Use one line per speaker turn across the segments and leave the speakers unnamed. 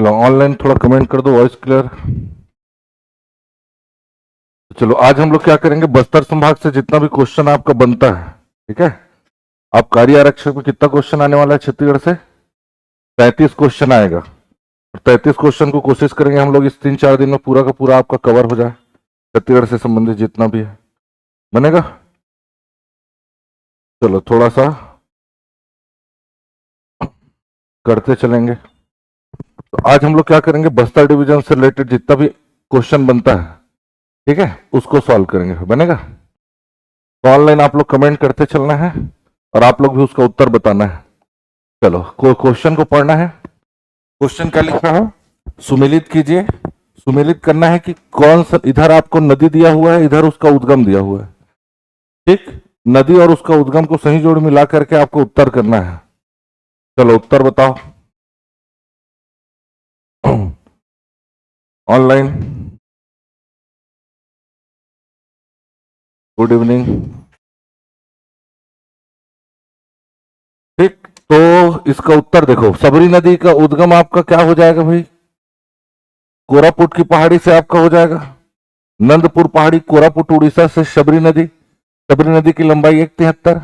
चलो ऑनलाइन थोड़ा कमेंट कर दो, वॉइस क्लियर। चलो आज हम लोग क्या करेंगे, बस्तर संभाग से जितना भी क्वेश्चन आपका बनता है, ठीक है। आप कार्य आरक्षक में कितना क्वेश्चन आने वाला है छत्तीसगढ़ से? 33 क्वेश्चन आएगा। और 33 क्वेश्चन को कोशिश करेंगे हम लोग इस 3-4 दिन में पूरा का पूरा आपका कवर हो जाए, छत्तीसगढ़ से संबंधित जितना भी है बनेगा। चलो थोड़ा सा करते चलेंगे। तो आज हम लोग क्या करेंगे, बस्तर डिवीजन से रिलेटेड जितना भी क्वेश्चन बनता है, ठीक है, उसको सॉल्व करेंगे, बनेगा। तो ऑनलाइन आप लोग कमेंट करते चलना है और आप लोग भी उसका उत्तर बताना है। चलो क्वेश्चन को पढ़ना है। क्वेश्चन क्या लिखा है, सुमेलित कीजिए। सुमेलित करना है कि कौन सा, इधर आपको नदी दिया हुआ है, इधर उसका उद्गम दिया हुआ है, ठीक। नदी और उसका उद्गम को सही जोड़ मिला करके आपको उत्तर करना है। चलो उत्तर बताओ ऑनलाइन। गुड इवनिंग, ठीक। तो इसका उत्तर देखो, सबरी नदी का उद्गम आपका क्या हो जाएगा भाई, कोरापुट की पहाड़ी से आपका हो जाएगा। नंदपुर पहाड़ी, कोरापुट उड़ीसा से शबरी नदी। शबरी नदी की लंबाई 173।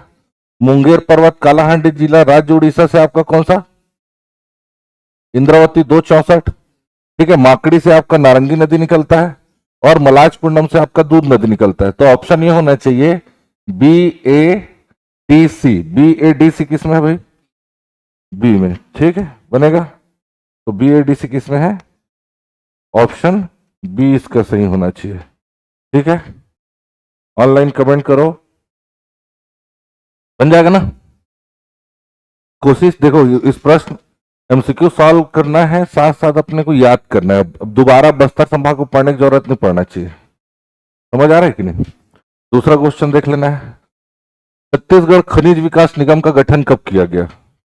मुंगेर पर्वत, कालाहांडी जिला, राज्य उड़ीसा से आपका कौन सा, इंद्रावती 264, ठीक है। माकड़ी से आपका नारंगी नदी निकलता है और मलाजपुरम से आपका दूध नदी निकलता है। तो ऑप्शन ये होना चाहिए B A D C. B A D C किस में है भाई, बी में, ठीक है, बनेगा। तो बी ए डी सी किस में है, ऑप्शन बी इसका सही होना चाहिए, ठीक है। ऑनलाइन कमेंट करो, बन जाएगा ना। कोशिश देखो, इस प्रश्न एमसीक्यू सॉल्व करना है, साथ साथ अपने को याद करना है। अब दोबारा बस्तर संभाग को पढ़ने की जरूरत नहीं पड़ना चाहिए, समझ आ रहा है कि नहीं। दूसरा क्वेश्चन देख लेना है, छत्तीसगढ़ खनिज विकास निगम का गठन कब किया गया?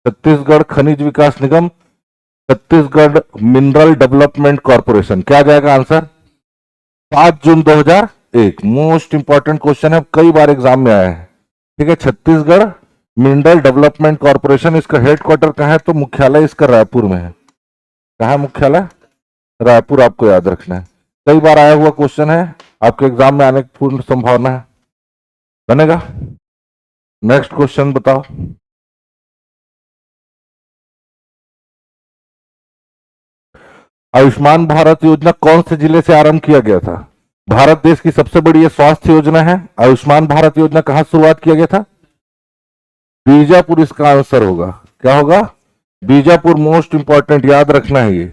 छत्तीसगढ़ खनिज विकास निगम, छत्तीसगढ़ मिनरल डेवलपमेंट कॉर्पोरेशन, क्या जाएगा आंसर, 7 जून 2001। मोस्ट इंपॉर्टेंट क्वेश्चन है, कई बार एग्जाम में आया है, ठीक है। छत्तीसगढ़ मिनरल डेवलपमेंट कॉर्पोरेशन, इसका हेडक्वार्टर कहाँ है, तो मुख्यालय इसका रायपुर में है। कहाँ मुख्यालय, रायपुर, आपको याद रखना है। कई बार आया हुआ क्वेश्चन है, आपके एग्जाम में आने की पूर्ण संभावना है, बनेगा। नेक्स्ट क्वेश्चन बताओ, आयुष्मान भारत योजना कौन से जिले से आरंभ किया गया था? भारत देश की सबसे बड़ी ये स्वास्थ्य योजना है। आयुष्मान भारत योजना कहां शुरुआत किया गया था? बीजापुर इसका आंसर होगा। क्या होगा, बीजापुर। मोस्ट इंपॉर्टेंट, याद रखना है ये।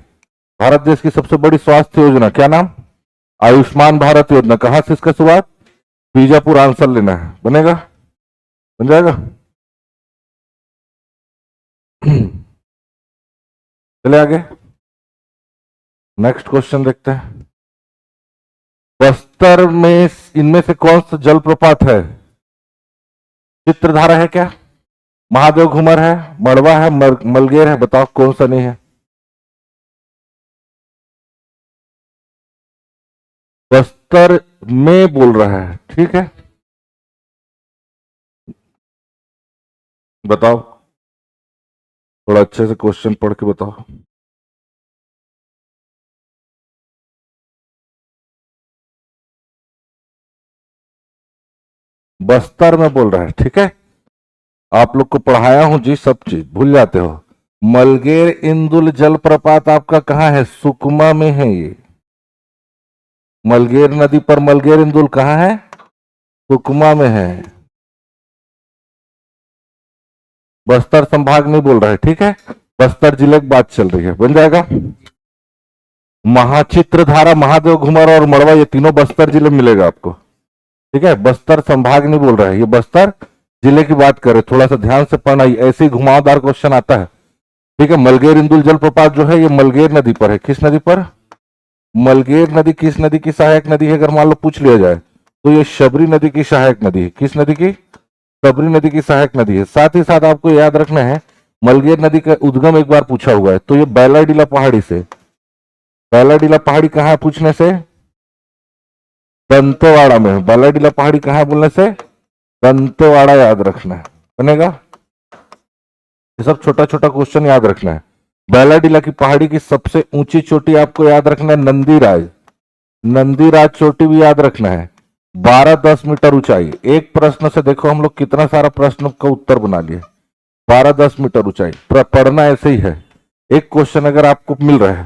भारत देश की सबसे बड़ी स्वास्थ्य योजना, क्या नाम, आयुष्मान भारत योजना। कहां से इसका शुरुआत, बीजापुर, आंसर लेना है, बनेगा, बन जाएगा। चले आगे, नेक्स्ट क्वेश्चन देखते हैं। बस्तर में इनमें से कौन सा जलप्रपात है? चित्रधारा है क्या, महादेव घूमर है, मड़वा है, मलगेर है, बताओ कौन सा नहीं है। बस्तर में बोल रहा है, ठीक है, बताओ, थोड़ा अच्छे से क्वेश्चन पढ़ के बताओ। बस्तर में बोल रहा है, ठीक है। आप लोग को पढ़ाया हूं जी, सब चीज भूल जाते हो। मलगेर इंदुल जलप्रपात आपका कहां है, सुकमा में है ये। मलगेर नदी पर मलगेर इंदुल कहां है, सुकमा में है। बस्तर संभाग नहीं बोल रहा है, ठीक है, बस्तर जिले की बात चल रही है, बन जाएगा। महाचित्रधारा, महादेव घुमर और मड़वा, ये तीनों बस्तर जिले में मिलेगा आपको, ठीक है। बस्तर संभाग नहीं बोल रहा है, ये बस्तर जिले की बात करे, थोड़ा सा ध्यान से पढ़ना, ऐसे ही घुमावदार क्वेश्चन आता है, ठीक है। मलगेर इंदुल जलप्रपात जो है ये मलगेर नदी पर है। किस नदी पर, मलगेर नदी किस नदी की सहायक नदी है, अगर मान लो पूछ लिया जाए तो ये शबरी नदी की सहायक नदी है। किस नदी की, शबरी नदी की सहायक नदी है। साथ ही साथ आपको याद रखना है, मलगेर नदी का उद्गम एक बार पूछा हुआ है, तो ये बैलाडीला पहाड़ी से। बैलाडीला पहाड़ी कहाँ है पूछने से, दंतेवाड़ा में। बैलाडीला पहाड़ी कहाँ है बोलने से, दंतेवाड़ा, याद रखना है, बनेगा। ये सब छोटा छोटा क्वेश्चन याद रखना है। बैलाडीला की पहाड़ी की सबसे ऊंची चोटी आपको याद रखना है नंदीराज। नंदीराज चोटी भी याद रखना है, 12-10 मीटर ऊंचाई। एक प्रश्न से देखो हम लोग कितना सारा प्रश्न का उत्तर बना लिए। 12-10 मीटर ऊंचाई, पढ़ना ऐसे ही है। एक क्वेश्चन अगर आपको मिल रहा है,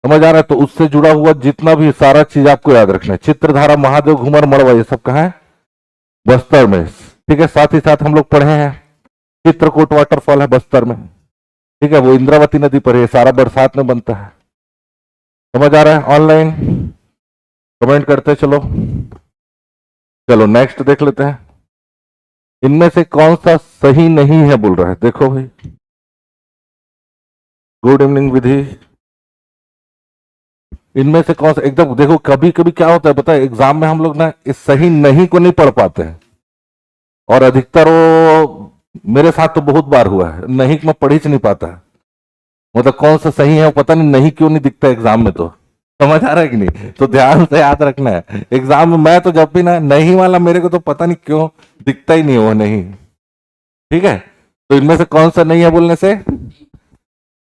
समझ आ रहा है, तो उससे जुड़ा हुआ जितना भी सारा चीज आपको याद रखना है। चित्रधारा, महादेव, घूमर, मड़वा, ये सब कहाँ है? बस्तर में। ठीक है, साथ ही साथ हम लोग पढ़े हैं चित्रकूट वाटरफॉल है बस्तर में। ठीक है, वो इंद्रावती नदी पर है, सारा बरसात में बनता है। समझ आ रहा है? ऑनलाइन कमेंट करते चलो। चलो नेक्स्ट देख लेते हैं, इनमें से कौन सा सही नहीं है बोल रहा है, देखो भाई। गुड इवनिंग विधि। इनमें से कौन सा, एकदम देखो, कभी कभी क्या होता है पता है, एग्जाम में हम लोग ना इस सही नहीं को नहीं पढ़ पाते हैं, और अधिकतर वो मेरे साथ तो बहुत बार हुआ है, नहीं मैं पढ़ ही नहीं पाता है। मतलब कौन सा सही है पता नहीं, नहीं क्यों नहीं दिखता एग्जाम में, तो समझ आ रहा है कि नहीं? तो ध्यान से याद रखना है एग्जाम में। मैं तो जब भी ना नहीं वाला, मेरे को तो पता नहीं क्यों दिखता ही नहीं वो नहीं। ठीक है, तो इनमें से कौन सा नहीं है बोलने से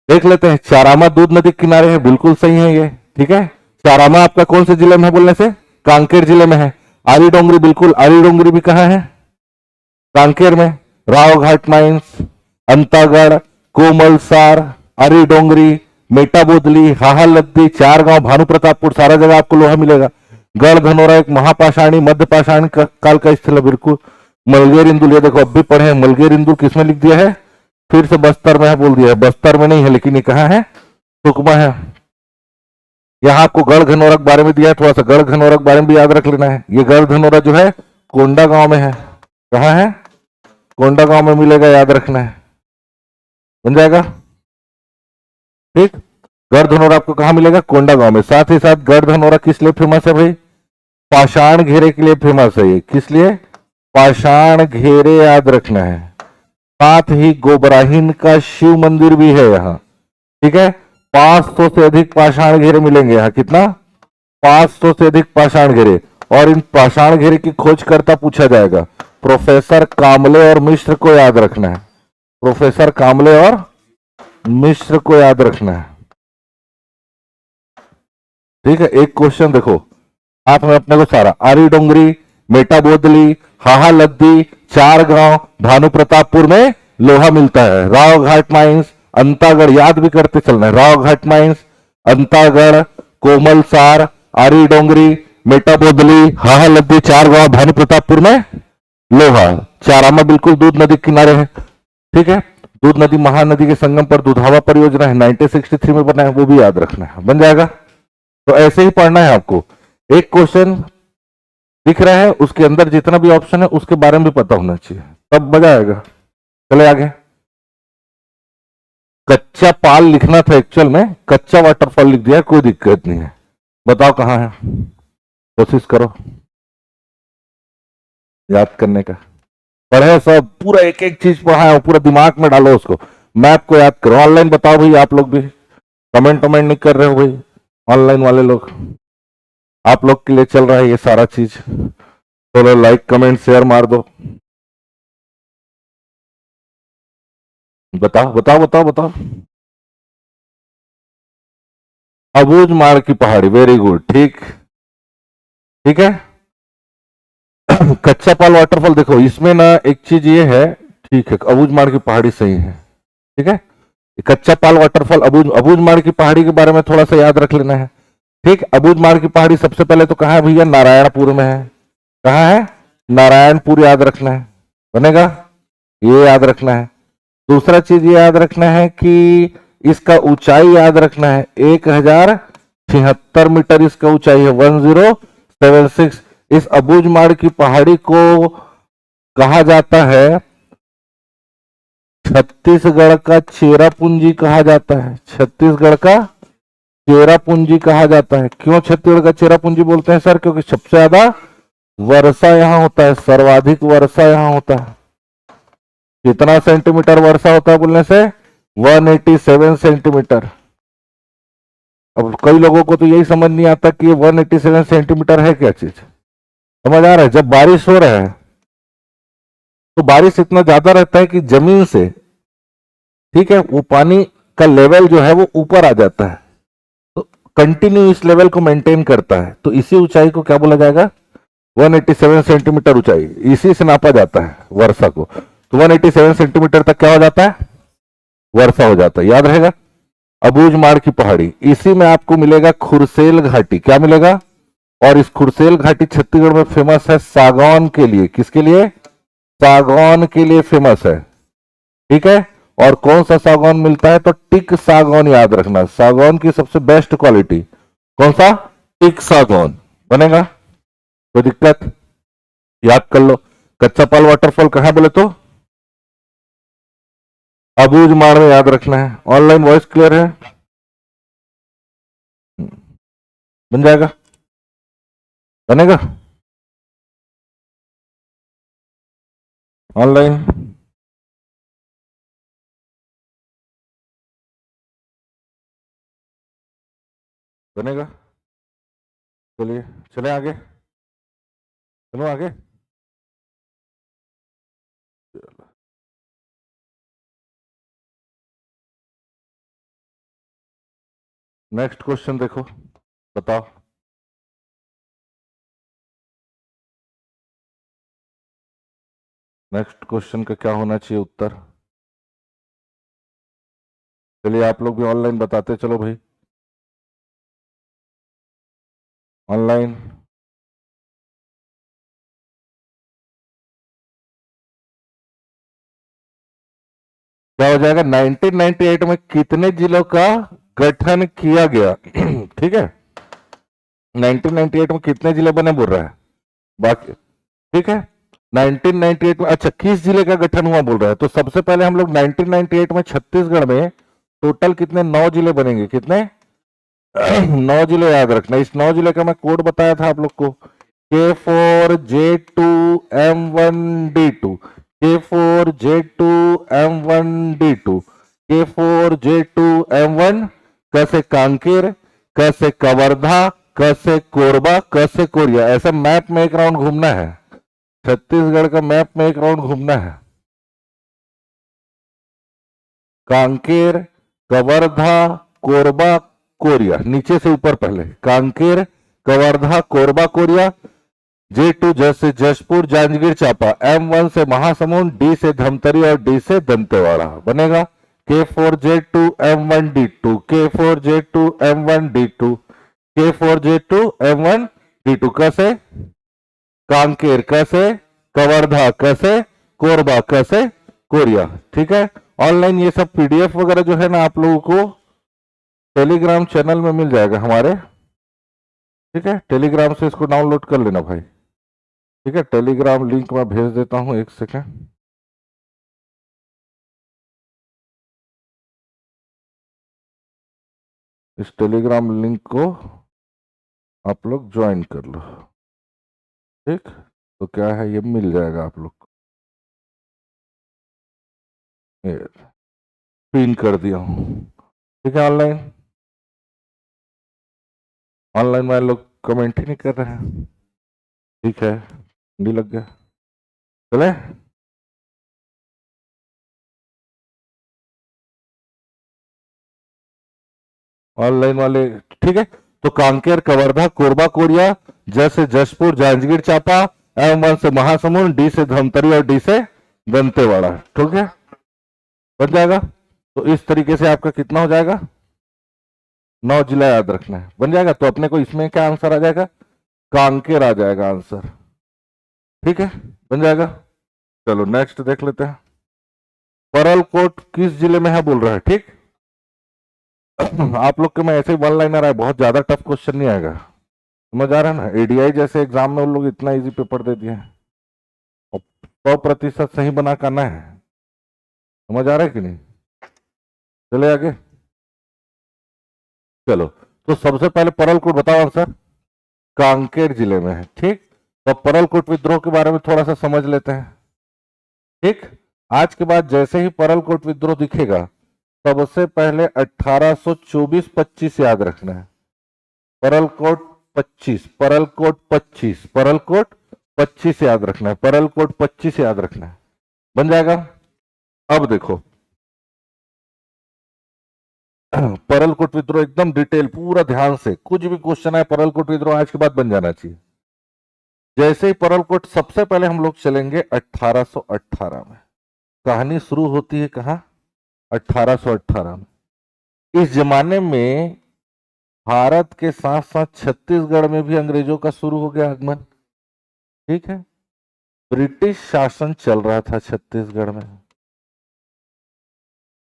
देख लेते हैं। चारामा दूध नदी के किनारे है, बिल्कुल सही है ये। ठीक है, चारामा आपका कौन से जिले में है बोलने से? कांकेर जिले में है। आरी डोंगरी, बिल्कुल, आरी डोंगरी भी कहाँ है? कांकेर में। राव घाट माइंस, अंतागढ़, कोमलसार, आरी डोंगरी, मेटा बोदली, हाहा लद्दी, चार गांव, भानु प्रतापपुर, सारा जगह आपको लोहा मिलेगा। गढ़ धनोरा एक महापाषाणी मध्य पाषाण काल का स्थल है, बिल्कुल। मलगेर इंदुल, ये देखो अब भी पढ़े हैं, मलगेर इंदुल किसमें लिख दिया है? फिर से बस्तर में है बोल दिया है, बस्तर में नहीं है, लेकिन ये कहाँ है? सुकमा है। यहाँ आपको गढ़ घनौरा के बारे में दिया है, थोड़ा सा गढ़ घनौरा के बारे में भी याद रख लेना है। ये गढ़ घनौरा जो है कोंडा गांव में है। कहाँ है? कोंडा गांव में मिलेगा, याद रखना है, बन जाएगा। ठीक, गढ़ धनौरा आपको कहाँ मिलेगा? कोंडा गांव में। साथ ही साथ गढ़ धनौरा किस लिए फेमस है भाई? पाषाण घेरे के लिए फेमस है ये। किस लिए? पाषाण घेरे, याद रखना है। साथ ही गोबराहीन का शिव मंदिर भी है यहाँ। ठीक है, 500 से अधिक पाषाण घेरे मिलेंगे यहाँ। कितना? 500 से अधिक पाषाण घेरे। और इन पाषाण घेरे की खोजकर्ता पूछा जाएगा, प्रोफेसर कामले और मिश्र को याद रखना है। प्रोफेसर कामले और मिश्र को याद रखना है। ठीक है, एक क्वेश्चन देखो हाथ में अपने को सारा, आरी डोंगरी, मेटा बोदली, हाहा लद्दी, चार गांव, भानु प्रतापपुर में लोहा मिलता है। राव घाट माइंस, अंतागढ़, याद भी करते चलना है। राव घाट माइंस, अंतागढ़, कोमलसार, आरी डोंगरी, मेटा बोदली, हाहा लद्दी, चार गांव, भानु प्रतापपुर में लोहा। चारामा बिल्कुल दूध नदी किनारे है। ठीक है, दूध नदी महानदी के संगम पर दुधावा परियोजना है, 1963 में बना है, वो भी याद रखना है, बन जाएगा। तो ऐसे ही पढ़ना है आपको। एक क्वेश्चन दिख रहा है, उसके अंदर जितना भी ऑप्शन है उसके बारे में भी पता होना चाहिए, तब मजा आएगा। चले आगे। कच्चा पाल लिखना था, एक्चुअल में कच्चा वाटरफॉल लिख दिया, कोई दिक्कत नहीं है। बताओ कहां है, कोशिश करो याद करने का। पढ़े सब, पूरा एक एक चीज पढ़ा है, पूरा दिमाग में डालो उसको, मैप को याद करो। ऑनलाइन बताओ भाई, आप लोग भी कमेंट नहीं कर रहे हो भाई, ऑनलाइन वाले लोग, आप लोग के लिए चल रहा है ये सारा चीज। चलो लाइक कमेंट शेयर मार दो। बताओ बताओ बताओ बताओ। अबूझ माड़ की पहाड़ी, वेरी गुड, ठीक। ठीक है, कच्चा पाल वाटरफॉल, देखो इसमें ना एक चीज ये है, ठीक है, अबूझ माड़ की पहाड़ी सही है। ठीक है, कच्चा पाल वाटरफॉल अबूझ माड़ की पहाड़ी के बारे में थोड़ा सा याद रख लेना है। ठीक, अबूझ माड़ की पहाड़ी सबसे पहले तो कहाँ है भैया? नारायणपुर में है। कहाँ है? नारायणपुर, याद रखना है, बनेगा, ये याद रखना है। दूसरा चीज ये याद रखना है कि इसका ऊंचाई याद रखना है, 1076 मीटर इसका ऊंचाई है, 1076। इस अबूझ माड़ की पहाड़ी को कहा जाता है, छत्तीसगढ़ का चेरापूंजी कहा जाता है। छत्तीसगढ़ का चेरापूंजी कहा जाता है। क्यों छत्तीसगढ़ का चेरापूंजी बोलते हैं सर? क्योंकि सबसे ज्यादा वर्षा यहाँ होता है, सर्वाधिक वर्षा यहाँ होता है। कितना सेंटीमीटर वर्षा होता है बोलने से? 187 सेंटीमीटर। अब कई लोगों को तो यही समझ नहीं आता कि 187 सेंटीमीटर है क्या चीज, समझ आ रहा है? जब बारिश हो रहा है तो बारिश इतना ज्यादा रहता है कि जमीन से, ठीक है, वो पानी का लेवल जो है वो ऊपर आ जाता है, तो कंटिन्यू इस लेवल को मेंटेन करता है, तो इसी ऊंचाई को क्या बोला जाएगा? 187 सेंटीमीटर ऊंचाई, इसी से नापा जाता है वर्षा को। तो 187 सेंटीमीटर तक क्या हो जाता है? वर्षा हो जाता है, याद रहेगा। अबूझमाड़ की पहाड़ी, इसी में आपको मिलेगा खुरसेल घाटी। क्या मिलेगा? और इस खुरसेल घाटी छत्तीसगढ़ में फेमस है सागौन के लिए। किसके लिए? सागौन के लिए फेमस है, ठीक है। और कौन सा सागौन मिलता है? तो टिक सागौन, याद रखना। सागौन की सबसे बेस्ट क्वालिटी कौन सा? टिक सागौन बनेगा। कोई दिक्कत? याद कर लो। कच्चा पाल वाटरफॉल कहां बोले तो? अबूझमाड़ में, याद रखना है। ऑनलाइन वॉइस क्लियर है? बन जाएगा, बनेगा ऑनलाइन। बनेगा। चलिए चले आगे, चलो आगे। नेक्स्ट क्वेश्चन देखो, बताओ। नेक्स्ट क्वेश्चन का क्या होना चाहिए उत्तर? चलिए आप लोग भी ऑनलाइन बताते चलो भाई, ऑनलाइन। क्या हो जाएगा? 1998 में कितने जिलों का गठन किया गया? ठीक है, 1998 में कितने जिले बने बोल रहा है बाकी, ठीक है। 1998 में, अच्छा, किस जिले का गठन हुआ बोल रहा है। तो सबसे पहले हम लोग 1998 में छत्तीसगढ़ में टोटल कितने, 9 जिले बनेंगे। कितने? 9 जिले, याद रखना। इस 9 जिले का मैं कोड बताया था आप लोग को, K4J2M1D2, K4J2M1D2, K4J2M1। कैसे? कांकेर, कैसे कवर्धा, कैसे कोरबा, कैसे कोरिया। ऐसा मैप में एक राउंड घूमना है, छत्तीसगढ़ का मैप में एक राउंड घूमना है। कांकेर, कवर्धा, कोरबा, कोरिया, नीचे से ऊपर पहले। कांकेर, कवर्धा, कोरबा, कोरिया। J2 जैसे जशपुर, जांजगीर चांपा। M1 से महासमुंद, D से धमतरी और D से दंतेवाड़ा बनेगा। K4J2M1D2, K4J2M1D2, K4J2M1D2। कैसे? कांकेर, कैसे? कवर्धा, कैसे? कोरबा, कैसे? कोरिया, ठीक है। ऑनलाइन ये सब पीडीएफ वगैरह जो है ना, आप लोगों को टेलीग्राम चैनल में मिल जाएगा हमारे, ठीक है। टेलीग्राम से इसको डाउनलोड कर लेना भाई, ठीक है। टेलीग्राम लिंक मैं भेज देता हूं, एक सेकंड। इस टेलीग्राम लिंक को आप लोग ज्वाइन कर लो, ठीक। तो क्या है, ये मिल जाएगा आप लोग को, पिन कर दिया हूं, ठीक है। ऑनलाइन, ऑनलाइन वाले लोग कमेंट ही नहीं कर रहे हैं, ठीक है। नहीं लग गया, चले। ऑनलाइन वाले, ठीक है। तो कांकेर, कवर्धा, कोरबा, कोरिया, जैसे जशपुर, जांजगीर चांपा। M1 से महासमुंद, D से धमतरी और D से दंतेवाड़ा, ठीक है। बन जाएगा। तो इस तरीके से आपका कितना हो जाएगा? 9 जिला याद रखना है, बन जाएगा। तो अपने को इसमें क्या आंसर आ जाएगा? कांकेर आ जाएगा आंसर, ठीक है। बन जाएगा। चलो नेक्स्ट देख लेते हैं। परलकोट किस जिले में है बोल रहा है, ठीक। आप लोग के में ऐसे ही वन लाइनर आए, बहुत ज्यादा टफ क्वेश्चन नहीं आएगा, समझ आ रहा है ना। एडीआई जैसे एग्जाम में उन लोग इतना इजी पेपर दे दिए हैं, 100% सही बना करना है, समझ आ रहा है कि नहीं। चले आगे, चलो। तो सबसे पहले परलकोट बताओ आंसर, कांकेर जिले में है, ठीक। तो परलकोट विद्रोह के बारे में थोड़ा सा समझ लेते हैं, ठीक। आज के बाद जैसे ही परलकोट विद्रोह दिखेगा, सबसे पहले 1824-25 याद रखना है। परलकोट 25, परलकोट 25, परलकोट 25 याद रखना है, परलकोट 25 याद रखना है। बन जाएगा। अब देखो, परलकोट विद्रोह एकदम डिटेल पूरा ध्यान से, कुछ भी क्वेश्चन है परलकोट विद्रोह आज के बाद बन जाना चाहिए। जैसे ही परलकोट, सबसे पहले हम लोग चलेंगे 1818 में। कहानी शुरू होती है कहाँ? 1818 में। इस जमाने में भारत के साथ साथ छत्तीसगढ़ में भी अंग्रेजों का शुरू हो गया आगमन। ठीक है, ब्रिटिश शासन चल रहा था छत्तीसगढ़ में।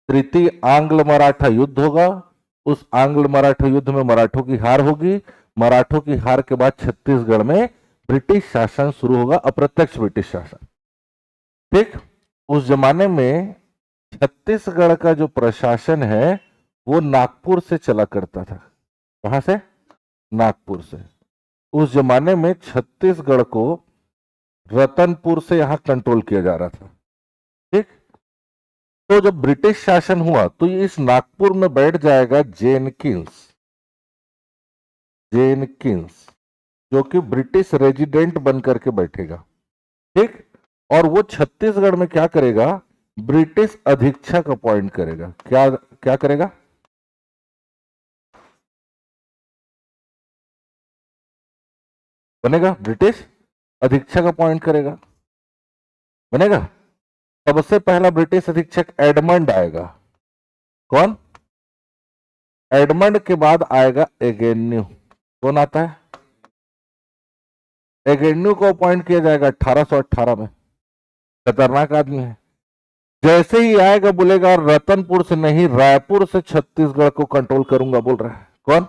तृतीय आंग्ल मराठा युद्ध होगा, उस आंग्ल मराठा युद्ध में मराठों की हार होगी। मराठों की हार के बाद छत्तीसगढ़ में ब्रिटिश शासन शुरू होगा, अप्रत्यक्ष ब्रिटिश शासन। ठीक, उस जमाने में छत्तीसगढ़ का जो प्रशासन है वो नागपुर से चला करता था। कहां से? नागपुर से। उस जमाने में छत्तीसगढ़ को रतनपुर से यहां कंट्रोल किया जा रहा था। ठीक, तो जब ब्रिटिश शासन हुआ तो ये इस नागपुर में बैठ जाएगा जेनकिंस। जेनकिंस जो कि ब्रिटिश रेजिडेंट बन करके बैठेगा। ठीक, और वो छत्तीसगढ़ में क्या करेगा? ब्रिटिश अधीक्षक अपॉइंट करेगा। क्या क्या करेगा? बनेगा ब्रिटिश अधीक्षक अपॉइंट करेगा, बनेगा। सबसे पहला ब्रिटिश अधीक्षक एडमंड आएगा। कौन? एडमंड के बाद आएगा एगेन्यू। कौन आता है? एगेन्यू को अपॉइंट किया जाएगा 1818 में। खतरनाक आदमी है। जैसे ही आएगा बोलेगा रतनपुर से नहीं, रायपुर से छत्तीसगढ़ को कंट्रोल करूंगा, बोल रहा है। कौन?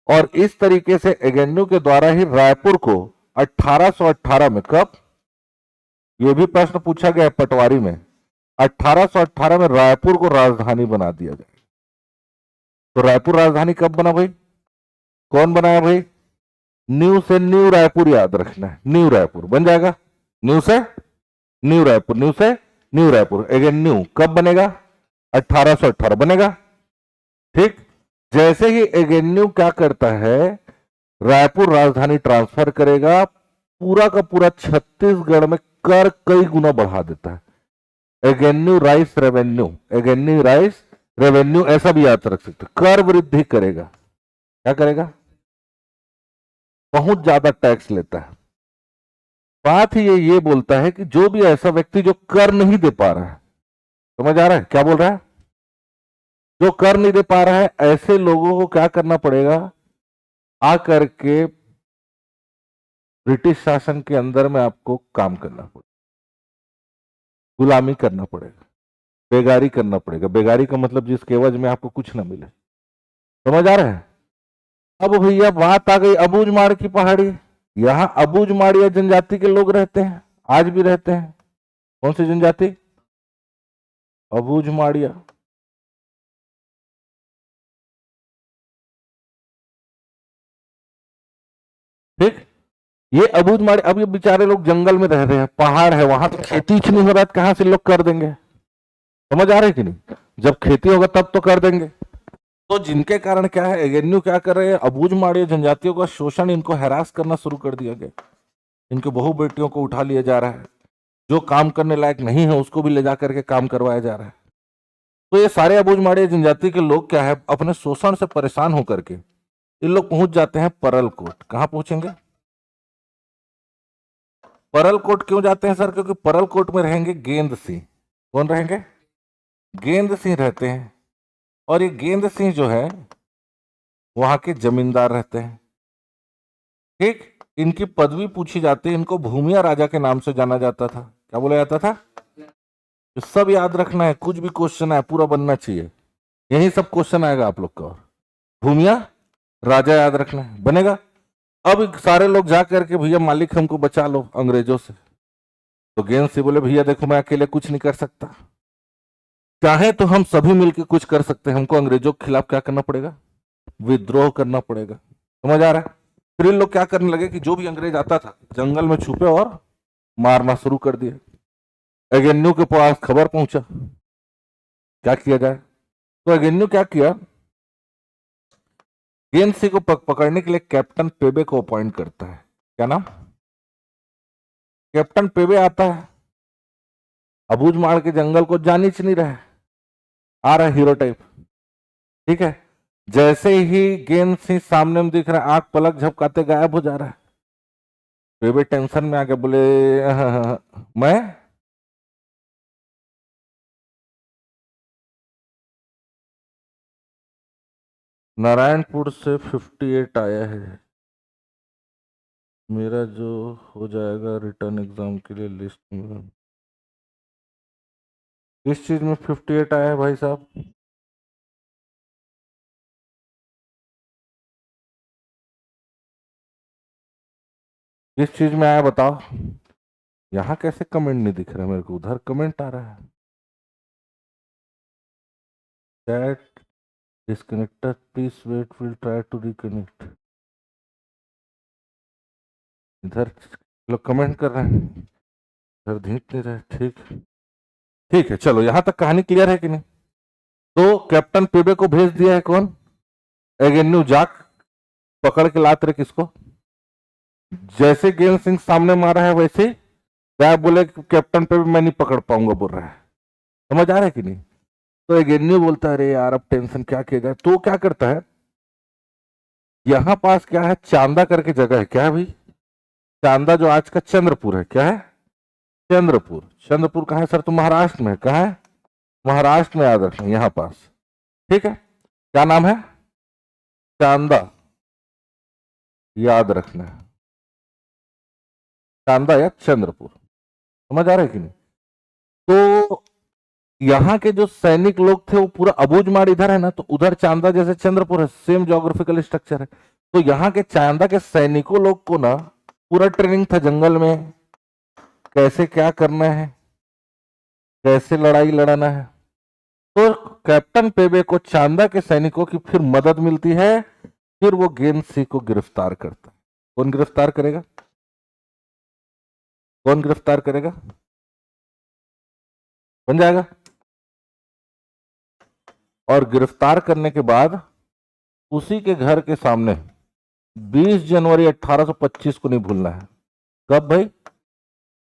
और इस तरीके से एगेन्यू के द्वारा ही रायपुर को 1818 में, कब? यह भी प्रश्न पूछा गया है पटवारी में। 1818 में रायपुर को राजधानी बना दिया गया। तो रायपुर राजधानी कब बना भाई? कौन बनाया भाई? न्यू से न्यू रायपुर याद रखना है। न्यू रायपुर बन जाएगा। न्यू से न्यू रायपुर, न्यू से न्यू रायपुर। अगेन न्यू कब बनेगा? 1818 बनेगा। ठीक, जैसे ही एगेन्यू क्या करता है, रायपुर राजधानी ट्रांसफर करेगा, पूरा का पूरा छत्तीसगढ़ में कर कई गुना बढ़ा देता है। Agnew rice revenue, Agnew rice revenue ऐसा भी याद रख सकते। कर वृद्धि करेगा। क्या करेगा? बहुत ज्यादा टैक्स लेता है। बात ही ये बोलता है कि जो भी ऐसा व्यक्ति जो कर नहीं दे पा रहा है, समझ आ रहा है क्या बोल रहा है? जो कर नहीं दे पा रहा है, ऐसे लोगों को क्या करना पड़ेगा? आकर के ब्रिटिश शासन के अंदर में आपको काम करना पड़ेगा, गुलामी करना पड़ेगा, बेगारी करना पड़ेगा। बेगारी का मतलब जिसके एवज में आपको कुछ ना मिले। समझ आ रहा है? अब भैया बात आ गई अबूझमाड़ की पहाड़ी। यहां अबूझमाड़िया जनजाति के लोग रहते हैं, आज भी रहते हैं। कौन सी जनजाति? अबूझमाड़िया। ठीक, ये अबूझमाड़ी, अब ये बेचारे लोग जंगल में रह रहे हैं, पहाड़ है, वहां तो खेती नहीं हो रहा है, कहां से लोग कर देंगे? समझ आ रहे है कि नहीं? जब खेती होगा तब तो कर देंगे। तो जिनके कारण क्या है, एगेन्यू क्या कर रहे हैं? अबूझमाड़िया जनजातियों का शोषण, इनको हैरास करना शुरू कर दिया गया। इनके बहु बेटियों को उठा लिया जा रहा है, जो काम करने लायक नहीं है उसको भी ले जाकर के काम करवाया जा रहा है। तो ये सारे अबूझमाड़िया जनजाति के लोग क्या है, अपने शोषण से परेशान होकर के ये लोग पहुंच जाते हैं परलकोट। कहां पहुंचेंगे? परलकोट क्यों जाते हैं सर? क्योंकि परलकोट में रहेंगे गेंद सिंह। कौन रहेंगे? गेंद सिंह रहते हैं। और ये गेंद सिंह जो है वहां के जमींदार रहते हैं। ठीक, इनकी पदवी पूछी जाती है। इनको भूमिया राजा के नाम से जाना जाता था। क्या बोला जाता था? तो सब याद रखना है, कुछ भी क्वेश्चन है पूरा बनना चाहिए। यही सब क्वेश्चन आएगा आप लोग का। और भूमिया राजा याद रखना है, बनेगा। अब सारे लोग जा करके भैया मालिक हमको बचा लो अंग्रेजों से। तो गेंद से बोले भैया देखो मैं अकेले कुछ नहीं कर सकता, चाहे तो हम सभी मिलकर कुछ कर सकते हैं। हमको अंग्रेजों के खिलाफ क्या करना पड़ेगा? विद्रोह करना पड़ेगा। समझ आ रहा है? फिर इन लोग क्या करने लगे कि जो भी अंग्रेज आता था जंगल में छुपे और मारना शुरू कर दिया। एगेन्यू के पास खबर पहुंचा, क्या किया जाए? तो एगेन्यू क्या किया, गेंद सिंह को पकड़ने के लिए कैप्टन पेबे को अपॉइंट करता है। क्या नाम? कैप्टन पेबे आता है, अबूझमाड़ के जंगल को जान ही नहीं रहा है, आ रहा है हीरो टाइप। ठीक है, जैसे ही गेंद से सामने में दिख रहा है, आंख पलक झपकाते गायब हो जा रहा है। बेबी टेंशन में आके बोले मैं नारायणपुर से 58 आया है, मेरा जो हो जाएगा रिटर्न एग्जाम के लिए लिस्ट में। किस चीज में 58 आया है भाई साहब? किस चीज में आया बताओ? यहाँ कैसे कमेंट नहीं दिख रहा मेरे को, उधर कमेंट आ रहा है। Chat disconnected, please wait, will try to reconnect. इधर लोग कमेंट कर रहे हैं, इधर दिख नहीं रहा है। ठीक, ठीक है, चलो यहां तक कहानी क्लियर है कि नहीं? तो कैप्टन पेबे को भेज दिया है कौन? एगेन्यू जाक पकड़ के लात रहे किसको? जैसे गेंद सिंह सामने मारा है वैसे क्या बोले कैप्टन पेबे मैं नहीं पकड़ पाऊंगा बोल रहा है। समझ आ रहा है कि नहीं? तो एगेन्यू बोलता है अरे यार अब टेंशन क्या किया जाए, तो क्या करता है, यहां पास क्या है, चांदा करके जगह है, क्या है भाई? चांदा जो आज का चंद्रपुर है, क्या है? चंद्रपुर। चंद्रपुर कहाँ है सर? तो महाराष्ट्र में। कहाँ है? महाराष्ट्र में, याद रखना यहां पास। ठीक है, क्या नाम है? चांदा, याद रखना है, चांदा या चंद्रपुर। समझ आ रहा है कि नहीं? तो यहाँ के जो सैनिक लोग थे वो पूरा अबूझमाड़ इधर है ना, तो उधर चांदा जैसे चंद्रपुर है, सेम ज्योग्राफिकल स्ट्रक्चर है। तो यहाँ के चांदा के सैनिकों लोग को ना पूरा ट्रेनिंग था जंगल में, कैसे क्या करना है, कैसे लड़ाई लड़ना है। तो कैप्टन पेबे को चांदा के सैनिकों की फिर मदद मिलती है, फिर वो गेंदसी को गिरफ्तार करता है। कौन गिरफ्तार करेगा? कौन गिरफ्तार करेगा? बन जाएगा। और गिरफ्तार करने के बाद उसी के घर के सामने 20 जनवरी 1825 को नहीं भूलना है। कब भाई?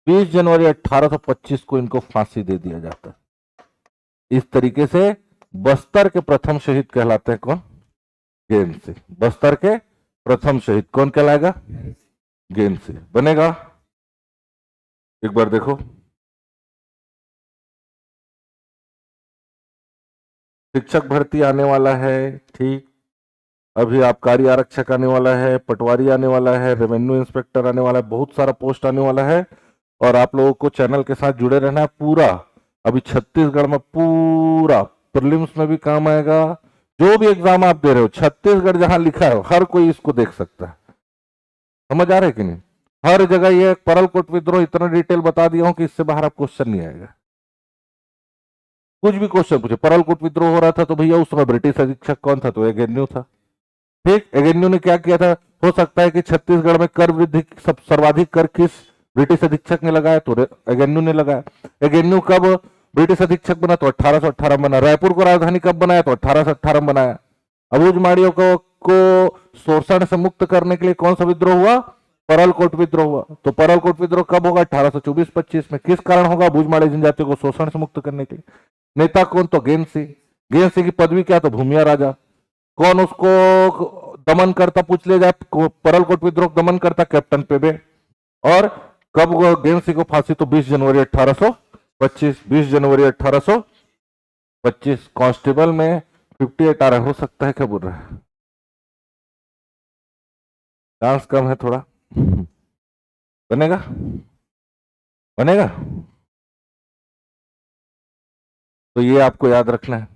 20 जनवरी 1825 को इनको फांसी दे दिया जाता है। इस तरीके से बस्तर के प्रथम शहीद कहलाते हैं कौन? गेंदसी। बस्तर के प्रथम शहीद कौन कहलाएगा? गेंदसी बनेगा। एक बार देखो, शिक्षक भर्ती आने वाला है, ठीक, अभी आबकारी आरक्षक आने वाला है, पटवारी आने वाला है, रेवेन्यू इंस्पेक्टर आने वाला है, बहुत सारा पोस्ट आने वाला है। और आप लोगों को चैनल के साथ जुड़े रहना है पूरा। अभी छत्तीसगढ़ में पूरा प्रीलिम्स में भी काम आएगा, जो भी एग्जाम आप दे रहे हो छत्तीसगढ़ जहां लिखा है हर कोई इसको देख सकता है। समझ आ रहा है कि नहीं? हर जगह ये परलकोट विद्रोह इतना डिटेल बता दिया हूं कि इससे बाहर आप क्वेश्चन नहीं आएगा। कुछ भी क्वेश्चन पूछे, परलकोट विद्रोह हो रहा था तो भैया उस समय ब्रिटिश अधीक्षक कौन था? तो एगेन्यू था। ठीक, एगेन्यू ने क्या किया था? हो सकता है कि छत्तीसगढ़ में कर वृद्धि सर्वाधिक कर किस ब्रिटिश अधीक्षक ने लगाया? तो एगेन्यू ने लगाया। एगेन्यू कब ब्रिटिश अधीक्षक बना? तो 1818 बना। रायपुर को राजधानी कब बनाया? तो 1818 बनाया। अबूझमाड़ियों को शोषण से मुक्त करने के लिए कौन सा विद्रोह हुआ? परलकोट विद्रोह हुआ। तो परलकोट विद्रोह कब होगा? 1824-25 में। किस कारण होगा? अबूझमाड़ी जनजातियों को शोषण से मुक्त करने के लिए। नेता कौन? तो गेंदसी। गेंदसी की पदवी क्या? तो भूमिया राजा। कौन उसको दमन करता? पूछ लिया जाए, परलकोट विद्रोह दमन करता कैप्टन पेबे। और कब गेंदसी को फांसी? तो 20 जनवरी 1825। 20 जनवरी 1825। कांस्टेबल में 58 आ रहा हो सकता है, क्या बोल रहा है? चांस कम है थोड़ा। बनेगा? बनेगा। तो ये आपको याद रखना है।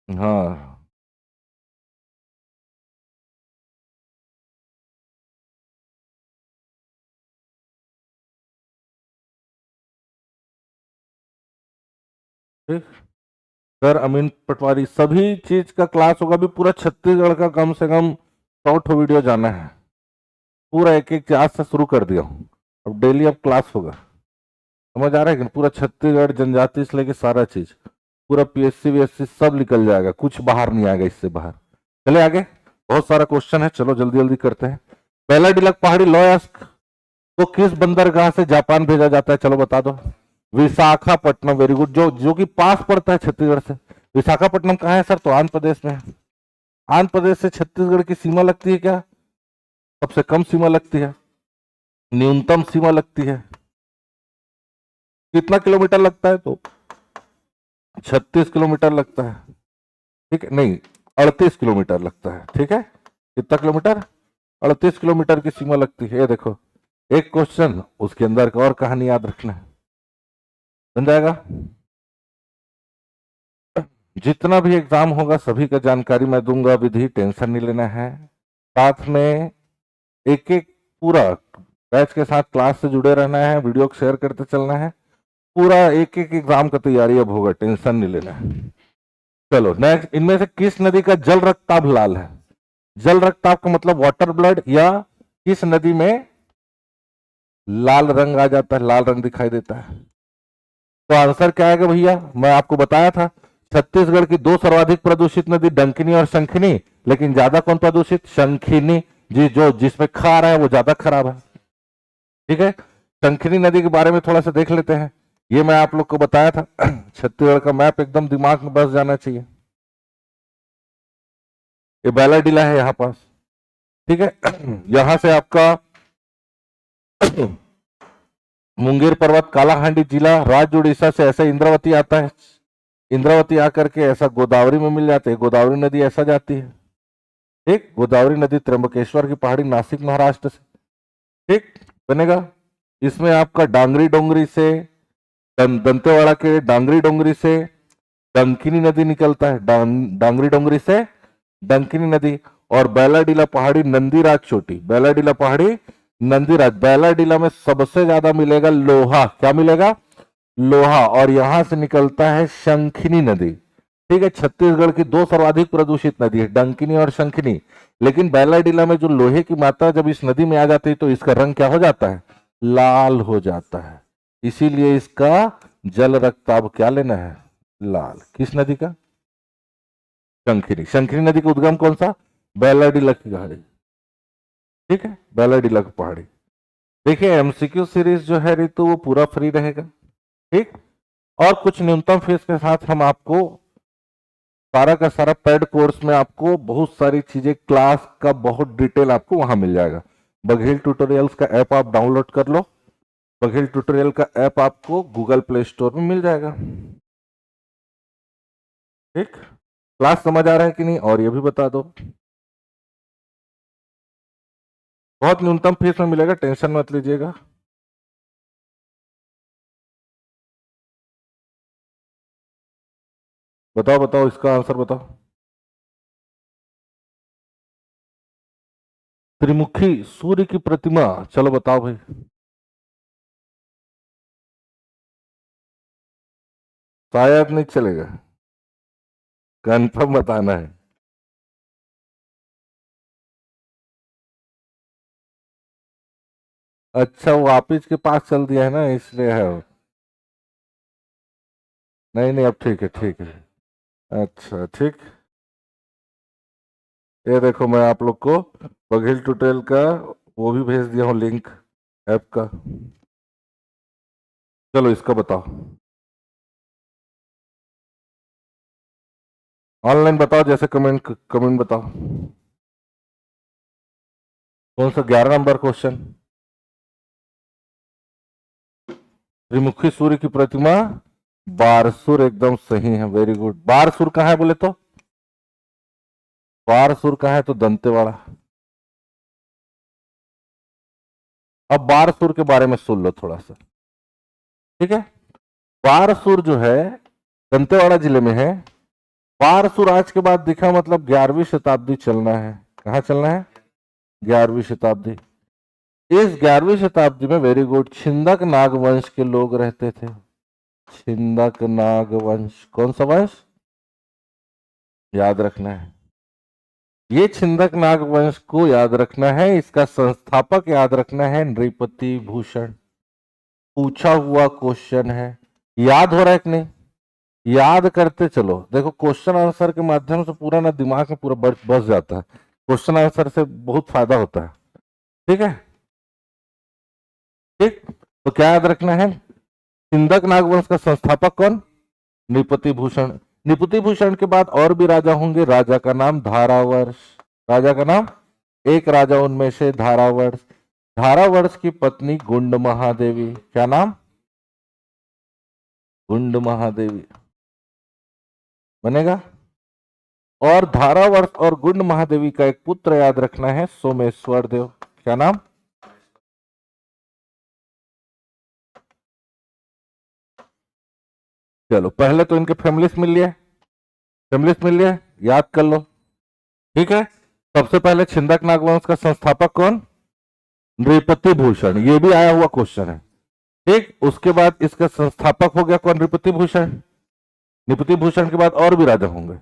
हाँ, ठीक। सर अमीन पटवारी सभी चीज का क्लास होगा, भी पूरा छत्तीसगढ़ का कम से कम 100 वीडियो जाना है। पूरा एक एक आज से शुरू कर दिया हूँ, अब डेली अब क्लास होगा। समझ आ रहा है कि पूरा छत्तीसगढ़ जनजाति से लेके सारा चीज, पूरा पीएससी वीएससी सब निकल जाएगा, कुछ बाहर नहीं आएगा इससे बाहर। चले आगे, बहुत सारा क्वेश्चन है, चलो जल्दी जल्दी करते हैं। पहला डिलक पहाड़ी लॉयस्क को किस बंदरगाह से जापान भेजा जाता है? चलो बता दो। विशाखापट्टनम, वेरी गुड, जो जो कि पास पड़ता है छत्तीसगढ़ से। विशाखापट्टनम कहाँ है सर? तो आंध्र प्रदेश में है। आंध्र प्रदेश से छत्तीसगढ़ की सीमा लगती है क्या? सबसे कम सीमा लगती है, न्यूनतम सीमा लगती है। कितना किलोमीटर लगता है? तो 36 किलोमीटर लगता है, ठीक है, नहीं 38 किलोमीटर लगता है, ठीक है। कितना किलोमीटर? 38 किलोमीटर की सीमा लगती है। ये देखो एक क्वेश्चन, उसके अंदर का और कहानी याद रखना है, बन जाएगा। जितना भी एग्जाम होगा सभी का जानकारी मैं दूंगा, विधि टेंशन नहीं लेना है। साथ में एक एक पूरा बैच के साथ क्लास से जुड़े रहना है, वीडियो को शेयर करते चलना है। पूरा एक एक एग्जाम का तैयारी अब होगा, टेंशन नहीं लेना है। चलो नेक्स्ट, इनमें से किस नदी का जल रक्ताभ लाल है? जल रक्ताभ का मतलब वाटर ब्लड, या किस नदी में लाल रंग आ जाता है, लाल रंग दिखाई देता है? तो आंसर क्या आएगा भैया? मैं आपको बताया था छत्तीसगढ़ की दो सर्वाधिक प्रदूषित नदी डंकिनी और शंखिनी, लेकिन ज्यादा कौन प्रदूषित? शंखिनी जी, जो जिसमें खा रहा है वो ज्यादा खराब है, ठीक है। शंखिनी नदी के बारे में थोड़ा सा देख लेते हैं। ये मैं आप लोग को बताया था छत्तीसगढ़ का मैप एकदम दिमाग में बस जाना चाहिए। ये बैलाडीला है यहाँ पास, ठीक है। यहां से आपका मुंगेर पर्वत, कालाहांडी जिला, राज्य उड़ीसा से ऐसा इंद्रावती आता है, इंद्रावती आकर के ऐसा गोदावरी में मिल जाते हैं, गोदावरी नदी ऐसा जाती है, ठीक। गोदावरी नदी त्र्यंबकेश्वर की पहाड़ी, नासिक महाराष्ट्र से, ठीक बनेगा। इसमें आपका डांगरी डोंगरी से, दंतेवाड़ा के डांगरी डोंगरी से डंकिनी नदी निकलता है, डांगरी डोंगरी से डंकिनी नदी। और बैलाडीला पहाड़ी, नंदीराज चोटी, बैलाडीला पहाड़ी नंदीराज, बैलाडीला में सबसे ज्यादा मिलेगा लोहा, क्या मिलेगा? लोहा। और यहां से निकलता है शंखिनी नदी, ठीक है। छत्तीसगढ़ की दो सर्वाधिक प्रदूषित नदी है, डंकिनी और शंखिनी। लेकिन बैलाडीला में जो लोहे की मात्रा जब इस नदी में आ जाती है तो इसका रंग क्या हो जाता है? लाल हो जाता है। इसीलिए इसका जल रक्ताभ क्या लेना है? लाल। किस नदी का? शंखिनी। शंखिनी नदी का उद्गम कौन सा? बैलाडीला की पहाड़ी, ठीक है, बैलाडीला की पहाड़ी। देखिए एमसीक्यू सीरीज जो है रितु वो पूरा फ्री रहेगा, ठीक। और कुछ न्यूनतम फीस के साथ हम आपको सारा का सारा पेड कोर्स में आपको बहुत सारी चीजें, क्लास का बहुत डिटेल आपको वहां मिल जाएगा। बघेल ट्यूटोरियल्स का ऐप आप डाउनलोड कर लो, बघेल ट्यूटोरियल का ऐप आपको गूगल प्ले स्टोर में मिल जाएगा, ठीक। क्लास समझ आ रहा है कि नहीं? और ये भी बता दो, बहुत न्यूनतम फीस में मिलेगा, टेंशन मत लीजिएगा। बताओ बताओ, इसका आंसर बताओ। त्रिमुखी सूर्य की प्रतिमा, चलो बताओ भाई। शायद नहीं चलेगा, कंफर्म बताना है। अच्छा, वो आप ही के पास चल दिया है ना, इसलिए है वो। नहीं नहीं, अब ठीक है, ठीक है। अच्छा ठीक। ये देखो मैं आप लोग को बघेल ट्यूटोरियल का वो भी भेज दिया हूँ, लिंक ऐप का। चलो इसका बताओ, ऑनलाइन बताओ, जैसे कमेंट कमेंट बताओ। कौन सा 11 नंबर क्वेश्चन? त्रिमुखी सूर्य की प्रतिमा बारसुर, एकदम सही है, वेरी गुड। बारसुर कहाँ है बोले तो? बारसुर कहाँ है? तो दंतेवाड़ा। अब बारसुर के बारे में सुन लो थोड़ा सा, ठीक है। बारसुर जो है दंतेवाड़ा जिले में है। बारसुर आज के बाद दिखा, मतलब 11वीं शताब्दी चलना है। कहाँ चलना है? 11वीं शताब्दी। इस 11वीं शताब्दी में, वेरी गुड, छिंदक नागवंश के लोग रहते थे। छिंदक नागवंश, कौन सा वंश? याद रखना है, ये छिंदक नागवंश को याद रखना है। इसका संस्थापक याद रखना है, नृपति भूषण। पूछा हुआ क्वेश्चन है, याद हो रहा है कि नहीं? याद करते चलो। देखो क्वेश्चन आंसर के माध्यम से पूरा ना दिमाग में पूरा बस जाता है, क्वेश्चन आंसर से बहुत फायदा होता है, ठीक है, ठीक। तो क्या याद रखना है? छिंदक नागवंश का संस्थापक कौन? नृपति भूषण। नृपति भूषण के बाद और भी राजा होंगे, राजा का नाम धारावर्ष। राजा का नाम, एक राजा उनमें से धारावर्ष। धारावर्ष की पत्नी गुंड महादेवी। क्या नाम? गुंड महादेवी बनेगा। और धारावर्ष और गुंड महादेवी का एक पुत्र याद रखना है, सोमेश्वर देव। क्या नाम? चलो पहले तो इनके फैमिलीज मिल लिए, याद कर लो। ठीक है, सबसे पहले छिंदक नागवंश का संस्थापक कौन? नृपति भूषण, ये भी आया हुआ क्वेश्चन है। ठीक, उसके बाद इसका संस्थापक हो गया कौन? नृपति भूषण। नृपति भूषण के बाद और भी राजा होंगे,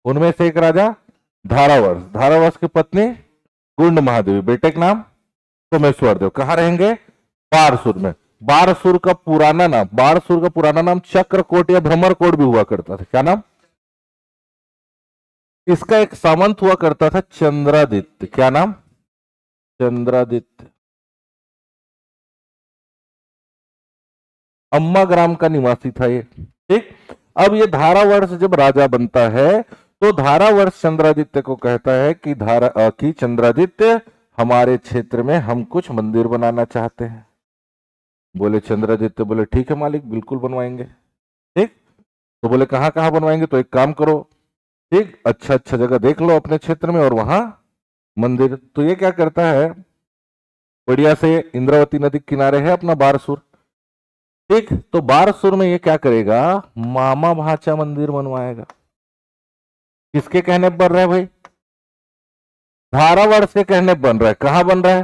उनमें से एक राजा धारावर्ष। धारावर्ष की पत्नी गुंड महादेवी, बेटे का नाम सोमेश्वर देव। कहाँ रहेंगे? बारसूर में। बारसूर का पुराना नाम चक्रकोट या भ्रमरकोट भी हुआ करता था। क्या नाम? इसका एक सामंत हुआ करता था चंद्रादित्य। क्या नाम? चंद्रादित्य। अम्मा ग्राम का निवासी था ये। ठीक, अब ये धारावर्ष जब राजा बनता है तो धारावर्ष चंद्रादित्य को कहता है कि चंद्रादित्य, हमारे क्षेत्र में हम कुछ मंदिर बनाना चाहते हैं। बोले चंद्रादित्य, बोले ठीक है मालिक, बिल्कुल बनवाएंगे। ठीक, तो बोले कहाँ कहाँ बनवाएंगे? तो एक काम करो, ठीक, अच्छा अच्छा जगह देख लो अपने क्षेत्र में और वहां मंदिर। तो ये क्या करता है, बढ़िया से इंद्रावती नदी के किनारे है अपना बारसूर। ठीक, तो बारसूर में ये क्या करेगा? मामा भाचा मंदिर बनवाएगा। किसके कहने पर बन रहा है भाई? धारावर्ष के कहने पर बन रहा है। कहां बन रहा है?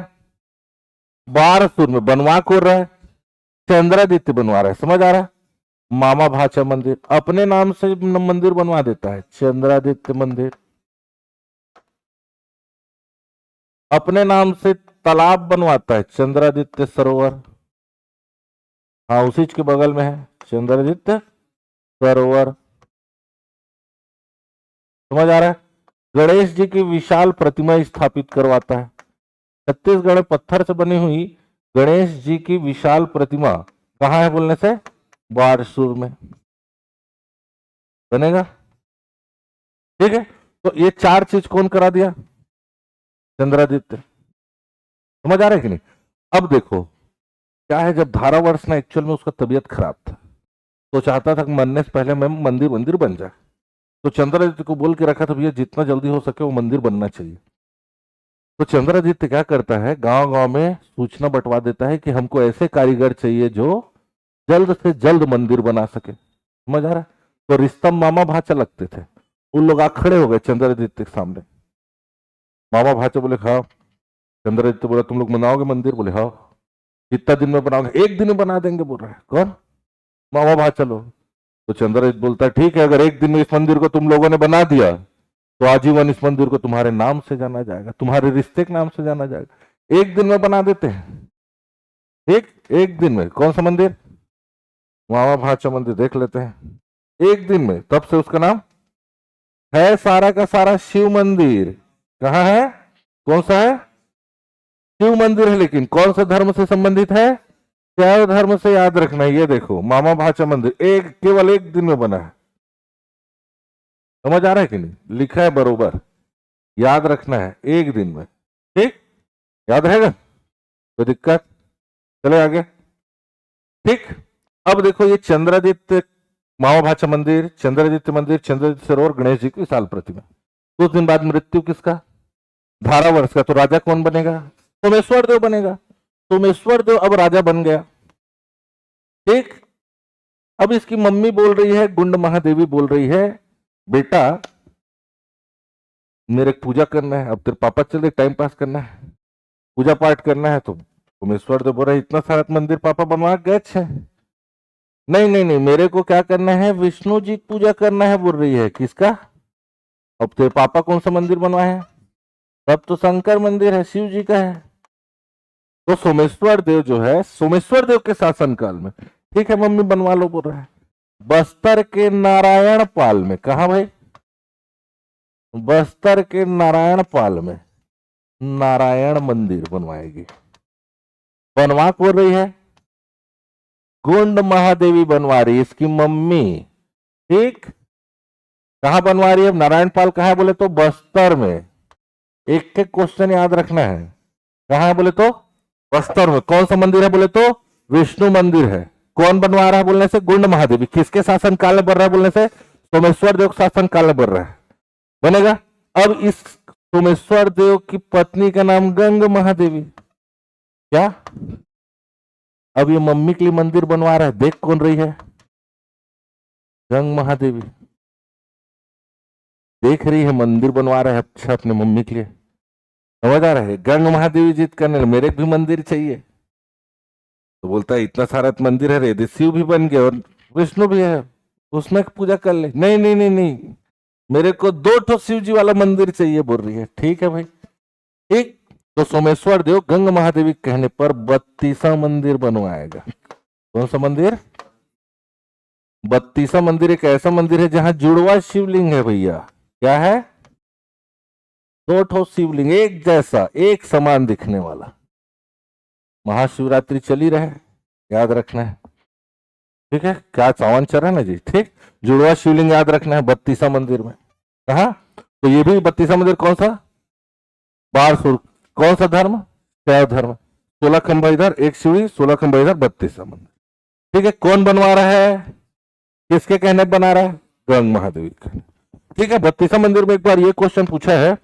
बारसूर में। बनवा को रहा है चंद्रादित्य, बनवा रहा है। समझ आ रहा है? मामा भाचा मंदिर, अपने नाम से मंदिर बनवा देता है, चंद्रादित्य मंदिर। अपने नाम से तालाब बनवाता है, चंद्रादित्य सरोवर। हाँ, उसी के बगल में है चंद्रादित्य सरोवर। समझ आ रहा है? गणेश जी की विशाल प्रतिमा स्थापित करवाता है। छत्तीसगढ़ में पत्थर से बनी हुई गणेश जी की विशाल प्रतिमा कहां है बोलने से? बारसूर में बनेगा। ठीक है, तो ये चार चीज कौन करा दिया? चंद्रादित्य। समझ आ रहा है कि नहीं? अब देखो क्या है, जब धारावर्ष ना एक्चुअल में उसका तबीयत खराब था तो चाहता था कि मरने से पहले मैं मंदिर मंदिर बन जाए, तो चंद्रादित्य को बोल के रखा था भैया जितना जल्दी हो सके वो मंदिर बनना चाहिए। तो चंद्रादित्य क्या करता है, गांव गांव में सूचना बंटवा देता है कि हमको ऐसे कारीगर चाहिए जो जल्द से जल्द मंदिर बना सके। समझ आ रहा है? तो रिश्तम मामा भाचा लगते थे, उन लोग आ खड़े हो गए चंद्रादित्य के सामने। मामा भाचा बोले हाँ। चंद्रादित्य बोला तुम लोग बनाओगे मंदिर? बोले हाँ। कितना दिन में बनाओगे? एक दिन में बना देंगे, बोल रहे हैं। कौन? मामा भाचा लोग। तो चंद्रादित्य बोलता है ठीक है, अगर एक दिन में इस मंदिर को तुम लोगों ने बना दिया तो आजीवन इस मंदिर को तुम्हारे नाम से जाना जाएगा, तुम्हारे रिश्ते के नाम से जाना जाएगा। एक दिन में बना देते हैं। एक दिन में। कौन सा मंदिर? मामा भाचा मंदिर। देख लेते हैं एक दिन में। तब से उसका नाम है सारा का सारा शिव मंदिर। कहाँ है? कौन सा है? शिव मंदिर है, लेकिन कौन से धर्म से संबंधित है? शैव धर्म से। याद रखना है, ये देखो मामा भाचा मंदिर केवल एक दिन में बना है। समझ आ रहा है कि नहीं? लिखा है बरोबर, याद रखना है, एक दिन में। ठीक, याद रहेगा? कोई दिक्कत? चले आगे। ठीक, अब देखो ये चंद्रादित्य मामा भाचा मंदिर, चंद्रादित्य मंदिर, चंद्रादित्य सरोवर, गणेश जी की विशाल प्रतिमा। कुछ दिन बाद मृत्यु किसका? धारावर्ष का। तो राजा कौन बनेगा? सोमेश्वर देव बनेगा। सोमेश्वर देव अब राजा बन गया। ठीक, अब इसकी मम्मी बोल रही है, गुंड महादेवी बोल रही है, बेटा मेरे पूजा करना है, अब तेरे पापा चले टाइम पास करना है, पूजा पाठ करना है। तो सोमेश्वर देव बोल रहा है इतना सारा मंदिर पापा बनवा गए छे। नहीं नहीं नहीं, मेरे को क्या करना है? विष्णु जी की पूजा करना है, बोल रही है। किसका? अब तेरे पापा कौन सा मंदिर बनवाए हैं? तब तो शंकर मंदिर है, शिव जी का है। तो सोमेश्वर देव जो है, सोमेश्वर देव के शासनकाल में, ठीक है मम्मी बनवा लो, बोल रहा है। बस्तर के नारायण पाल में। कहा भाई? बस्तर के नारायण पाल में नारायण मंदिर बनवाएगी। बनवा बोल रही है, गुंड महादेवी बनवा रही, इसकी मम्मी। ठीक, कहां बनवा रही है? नारायण पाल कहां है बोले तो बस्तर में। एक एक क्वेश्चन याद रखना है। कहां है बोले तो बस्तर में। कौन सा मंदिर है बोले तो विष्णु मंदिर है। कौन बनवा रहा है बोलने से? गुंड महादेवी। किसके शासन काल में बन रहा है बोलने से? सोमेश्वर देव शासन काल में बन रहा है, बनेगा। अब इस सोमेश्वर देव की पत्नी का नाम गंग महादेवी। क्या? अब ये मम्मी के लिए मंदिर बनवा रहा है, देख कौन रही है? गंग महादेवी देख रही है, मंदिर बनवा रहा है अच्छा अपने मम्मी के लिए। समझ आ रहा है? गंग महादेवी जीत करने मेरे भी मंदिर चाहिए। तो बोलता है इतना सारा मंदिर है रे, शिव भी बन गया और विष्णु भी है, उसमें पूजा कर ले। नहीं नहीं नहीं नहीं, मेरे को 2 ठो शिव जी वाला मंदिर चाहिए बोल रही है। ठीक है भाई, ठीक। तो सोमेश्वर देव गंग महादेवी कहने पर 32वां मंदिर बनवाएगा। कौन सा मंदिर? 32वां मंदिर एक ऐसा मंदिर है जहां जुड़वा शिवलिंग है भैया। क्या है? 2 ठो शिवलिंग, एक जैसा, एक समान दिखने वाला। महाशिवरात्रि चली रहे, याद रखना है। ठीक है, क्या सावन चल रहा है ना जी। ठीक, जुड़वा शिवलिंग याद रखना है 32वां मंदिर में। कहा? तो ये भी 32वां मंदिर कौन सा? बारसूर। कौन सा धर्म? शैव धर्म। 16 खंबा इधर, एक शिवलिंग, 16 खंबा इधर, 32वां मंदिर। ठीक है, कौन बनवा रहा है? किसके कहने बना रहा है? गंग महादेवी का। ठीक है, 32वां मंदिर में एक बार ये क्वेश्चन पूछा है,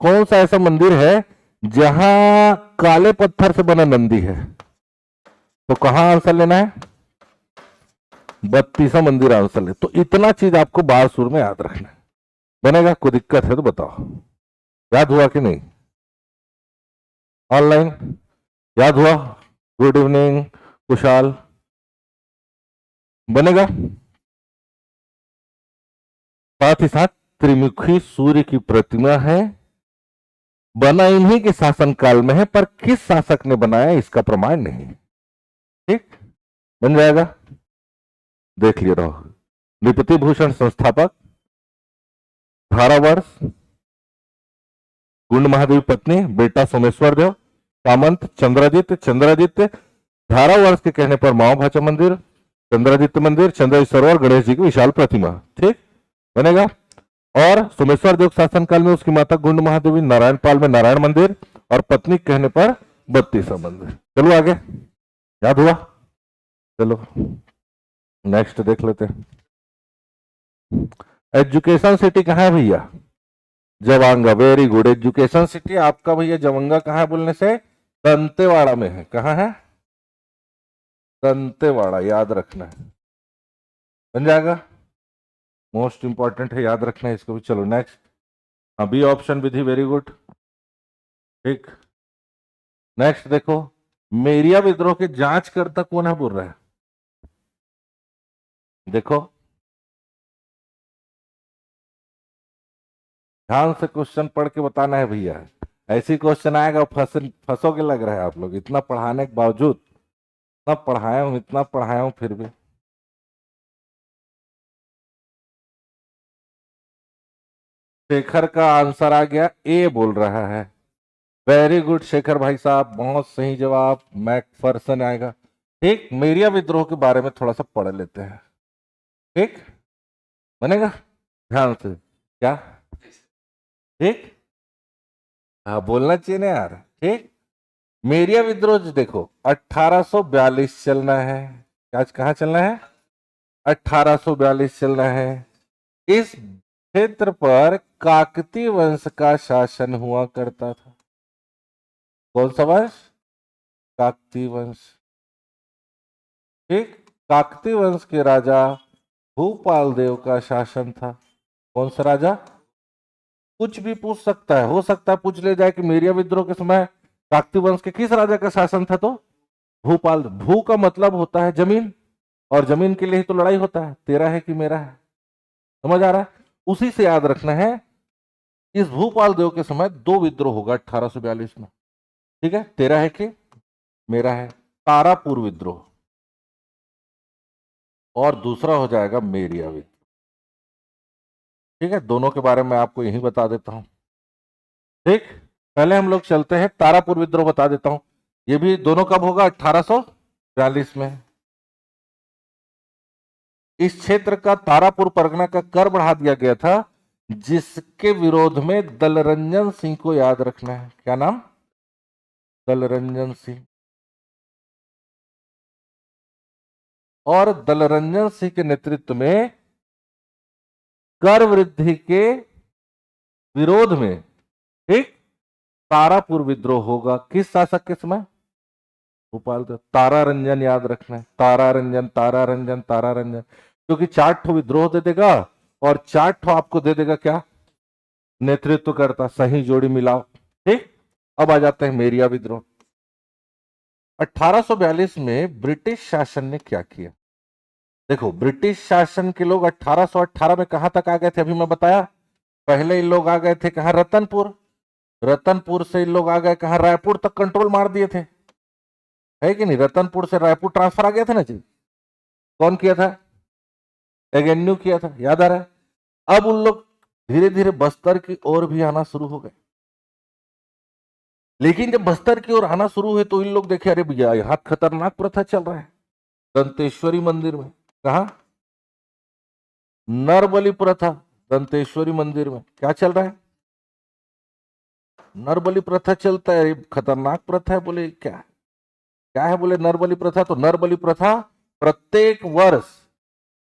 कौन सा ऐसा मंदिर है जहां काले पत्थर से बना नंदी है? तो कहां आंसर लेना है? 32वां मंदिर आंसर ले। तो इतना चीज आपको बारसूर में याद रखना है, बनेगा। कोई दिक्कत है तो बताओ, याद हुआ कि नहीं? ऑनलाइन याद हुआ? गुड इवनिंग कुशाल, बनेगा। साथ ही साथ त्रिमुखी सूर्य की प्रतिमा है, बना इन्हीं के शासन काल में है, पर किस शासक ने बनाया इसका प्रमाण नहीं। ठीक, बन जाएगा, देख लिया रहो। नृपति भूषण संस्थापक, धारावर्ष गुंड महादेवी पत्नी, बेटा सोमेश्वर देव, सामंत चंद्रादित्य। चंद्रादित्य धारावर्ष के कहने पर माओ भाचा मंदिर, चंद्रादित्य मंदिर, चंद्र सरोवर, गणेश जी की विशाल प्रतिमा। ठीक, बनेगा। और सोमेश्वर देव शासन काल में उसकी माता गुंड महादेवी, नारायण पाल में नारायण मंदिर, और पत्नी कहने पर 32वां मंदिर। चलो आगे, याद हुआ? चलो नेक्स्ट देख लेते हैं। एजुकेशन सिटी कहाँ है भैया? Jawanga. Very good, education city आपका भैया जवांगा कहाँ है बोलने से? दंतेवाड़ा में है। कहाँ है? दंतेवाड़ा, याद रखना है, बन जाएगा। मोस्ट इंपॉर्टेंट है, याद रखना है इसको भी। चलो नेक्स्ट। हाँ, बी ऑप्शन विधि, वेरी गुड। ठीक, नेक्स्ट देखो, मेरिया विद्रोह के जांच करता कौन है बोल रहा है? देखो ध्यान से क्वेश्चन पढ़ के बताना है भैया। ऐसी क्वेश्चन आएगा फंसोगे लग रहा है आप लोग, इतना पढ़ाने के बावजूद। इतना पढ़ाया हूं फिर भी। शेखर का आंसर आ गया, ए बोल रहा है। वेरी गुड शेखर भाई साहब, बहुत सही जवाब, मैकफर्सन आएगा। ठीक, मेरिया विद्रोह के बारे में थोड़ा सा पढ़ लेते हैं। ठीक, बनेगा, ध्यान से। क्या? ठीक, हाँ बोलना चाहिए ना यार। ठीक, मेरिया विद्रोह देखो 1842 चलना है। आज कहाँ चलना है? 1842 चलना है। इस क्षेत्र पर काकतीय वंश का शासन हुआ करता था। कौन सा वंश? काकतीय वंश। ठीक, काकतीय वंश के राजा भूपाल देव का शासन था। कौन सा राजा? कुछ भी पूछ सकता है, हो सकता है पूछ ले जाए कि मेरिया विद्रोह के समय काकतीय वंश के किस राजा का शासन था, तो भूपाल। भू का मतलब होता है जमीन, और जमीन के लिए ही तो लड़ाई होता है, तेरा है कि मेरा है। समझ आ रहा है? उसी से याद रखना है, इस भूपाल देव के समय 2 विद्रोह होगा 1842 में। ठीक है, तेरा है कि मेरा है, तारापुर विद्रोह, और दूसरा हो जाएगा मेरिया विद्रोह। ठीक है, दोनों के बारे में आपको यही बता देता हूं। ठीक, पहले हम लोग चलते हैं तारापुर विद्रोह, बता देता हूं। ये भी दोनों कब होगा? 1842 में। इस क्षेत्र का तारापुर परगना का कर बढ़ा दिया गया था, जिसके विरोध में दलरंजन सिंह को याद रखना है। क्या नाम? दलरंजन सिंह। और दलरंजन सिंह के नेतृत्व में कर वृद्धि के विरोध में ठीक तारापुर विद्रोह होगा। किस शासक के समय? भोपाल का। तारारंजन याद रखना है, तारारंजन तारारंजन तारारंजन, क्योंकि 4 ठो विद्रोह दे देगा और 4 ठो आपको दे देगा क्या? नेतृत्व करता। सही जोड़ी मिलाओ। ठीक। अब आ जाते हैं मेरिया विद्रोह। 1842 में ब्रिटिश शासन ने क्या किया? देखो, ब्रिटिश शासन के लोग 1818 में कहां तक आ गए थे? अभी मैं बताया। पहले इन लोग आ गए थे कहां? रतनपुर। रतनपुर से इन लोग आ गए कहां? रायपुर तक कंट्रोल मार दिए थे, है कि नहीं? रतनपुर से रायपुर ट्रांसफर आ गया था ना जी। कौन किया था? एगेन्यू किया था, याद आ रहा है? अब उन लोग धीरे धीरे बस्तर की ओर भी आना शुरू हो गए। लेकिन जब बस्तर की ओर आना शुरू हुए तो इन लोग देखे, अरे भैया यहां खतरनाक प्रथा चल रहा है। दंतेश्वरी मंदिर में। कहा? नरबलि प्रथा। दंतेश्वरी मंदिर में क्या चल रहा है? नरबलि प्रथा चलता है। खतरनाक प्रथा है। बोले क्या क्या है? बोले नरबलि प्रथा। तो नरबलि प्रथा प्रत्येक वर्ष,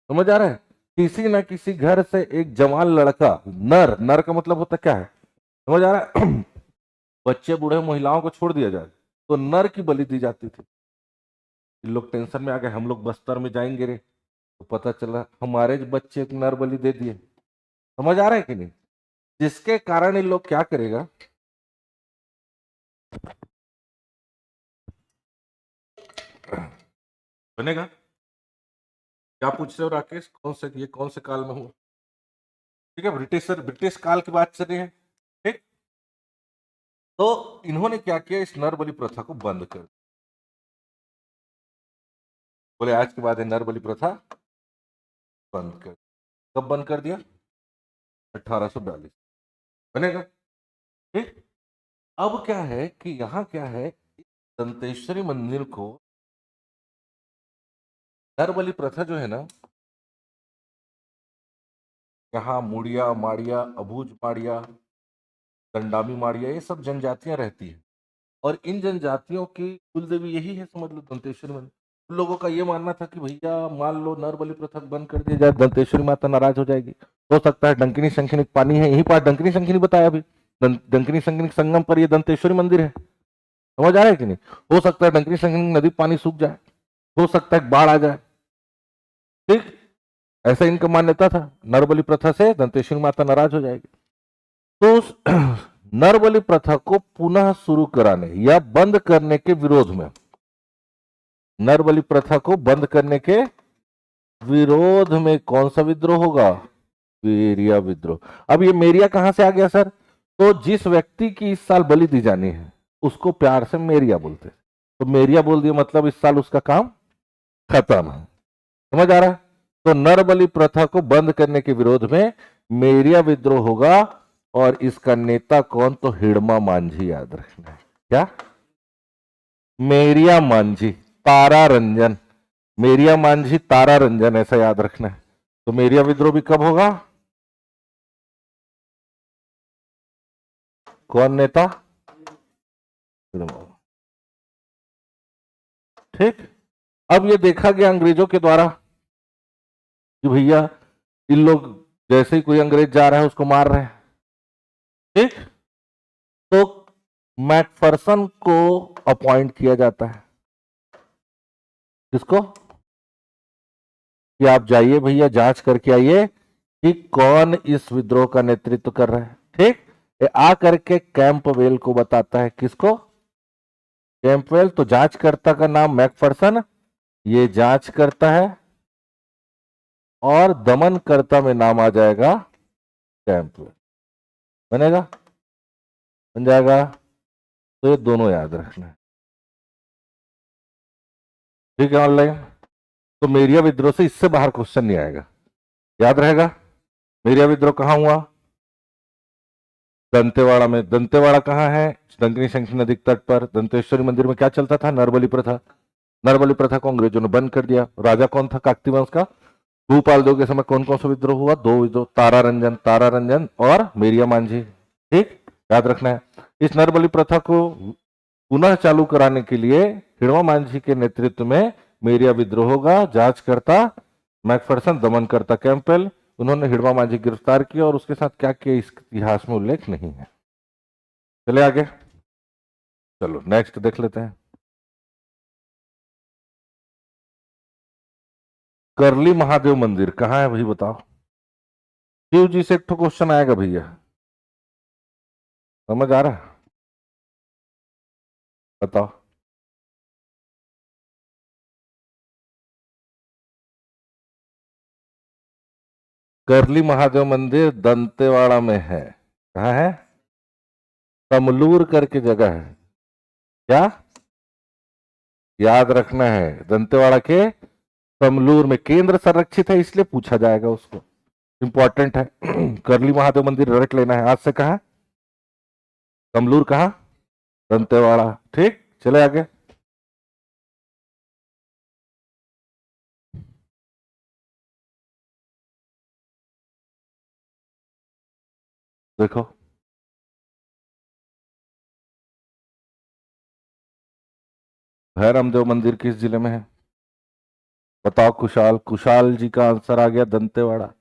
समझ आ रहा है, किसी ना किसी घर से एक जवान लड़का, नर, नर का मतलब होता क्या है? समझ आ रहा है? बच्चे बूढ़े महिलाओं को छोड़ दिया जाए तो नर की बलि दी जाती थी। इन लोग टेंशन में आ गए, हम लोग बस्तर में जाएंगे रे, तो पता चला हमारे बच्चे एक नर बलि दे दिए। समझ आ रहा है कि नहीं? जिसके कारण इन लोग क्या करेगा, बनेगा। क्या पूछ रहे हो राकेश? कौन से, ये कौन से काल में हुआ? ठीक है, ब्रिटिश काल की बात चल रही है। ठीक। तो इन्होंने क्या किया? इस नर बलि प्रथा को बंद कर दिया। बोले आज के बाद नर बलि प्रथा बंद कर। कब बंद कर दिया? 1842। बनेगा। ठीक। अब क्या है कि यहां क्या है, दंतेश्वरी मंदिर को, नर बलि प्रथा जो है ना, यहाँ मुड़िया माड़िया, अबूझ माड़िया, दंडामी माड़िया, ये सब जनजातियां रहती है। और इन जनजातियों की कुलदेवी यही है, समझ लो, दंतेश्वरी मंदिर। उन लोगों का ये मानना था कि भैया मान लो नर बलि प्रथा बंद कर दिया जाए, दंतेश्वरी माता नाराज हो जाएगी। हो सकता है डंकिनी शंखिनी पानी है, यही पास डंकिनी शंखिनी बताया अभी। डंकिनी शंखिनी संगम पर ये दंतेश्वरी मंदिर है। समझ आ रहा है कि नहीं? हो सकता है डंकिनी शंखिनी नदी पानी सूख जाए, हो सकता है बाढ़ आ जाए। ठीक। ऐसा इनका मान्यता था। नरबलि प्रथा से दंतेश्वरी माता नाराज हो जाएगी। तो उस नरबलि प्रथा को पुनः शुरू कराने या बंद करने के विरोध में, नरबलि प्रथा को बंद करने के विरोध में कौन सा विद्रोह होगा? मेरिया विद्रोह। अब ये मेरिया कहां से आ गया सर? तो जिस व्यक्ति की इस साल बलि दी जानी है उसको प्यार से मेरिया बोलते हैं। तो मेरिया बोल दिया मतलब इस साल उसका काम खत्म है। समझ आ रहा है? तो नरबलि प्रथा को बंद करने के विरोध में मेरिया विद्रोह होगा। और इसका नेता कौन? तो हिड़मा मांझी, याद रखना है। क्या? मेरिया मांझी, तारा रंजन, मेरिया मांझी तारा रंजन, ऐसा याद रखना है। तो मेरिया विद्रोह भी कब होगा? कौन नेता? ठीक। अब ये देखा गया अंग्रेजों के द्वारा कि भैया इन लोग जैसे ही कोई अंग्रेज जा रहा है उसको मार रहे हैं। ठीक। तो मैकफरसन को अपॉइंट किया जाता है। किसको? कि आप जाइए भैया, जांच करके आइए कि कौन इस विद्रोह का नेतृत्व कर रहा है। ठीक। ये आ करके कैंपवेल को बताता है। किसको? कैंपवेल। तो जांचकर्ता का नाम मैकफरसन, ये जांच करता है, और दमनकर्ता में नाम आ जाएगा कैंपवेल। बनेगा? बन जाएगा। तो ये दोनों याद रखना है। ठीक है ऑनलाइन। तो मेरिया विद्रोह से इससे बाहर क्वेश्चन नहीं आएगा, याद रहेगा। मेरिया विद्रोह कहां हुआ? दंतेवाड़ा में। दंतेवाड़ा कहां है? डंकिनी शंखिनी नदी तट पर। दंतेश्वरी मंदिर में क्या चलता था? नरबलि प्रथा। नरबलि प्रथा को अंग्रेजों ने बंद कर दिया। राजा कौन था काकती वंश का? भूपाल के समय कौन कौन सा विद्रोह हुआ? दो विद्रोह, तारा रंजन और मेरिया मांझी। ठीक, याद रखना है। इस नरबली प्रथा को पुनः चालू कराने के लिए हिड़वा मांझी के नेतृत्व में मेरिया विद्रोह होगा। जांचकर्ता मैकफरसन, दमनकर्ता कैंपबेल। उन्होंने हिड़वा मांझी गिरफ्तार किया और उसके साथ क्या किया इस इतिहास में उल्लेख नहीं है। चले आगे, चलो नेक्स्ट देख लेते हैं। करली महादेव मंदिर कहाँ है भाई बताओ? शिव जी से एक क्वेश्चन आएगा भैया, समझ आ रहा है? बताओ। करली महादेव मंदिर दंतेवाड़ा में है। कहाँ है? तमलूर करके जगह है। क्या याद रखना है? दंतेवाड़ा के तमलूर में, केंद्र संरक्षित है इसलिए पूछा जाएगा उसको, इंपॉर्टेंट है। करली महादेव मंदिर रट लेना है आज से। कहा? तमलूर। कहा? दंतेवाड़ा। ठीक, चले आगे। देखो, भैरमदेव मंदिर किस जिले में है? बताओ। कुशाल, कुशाल जी का आंसर आ गया दंतेवाड़ा।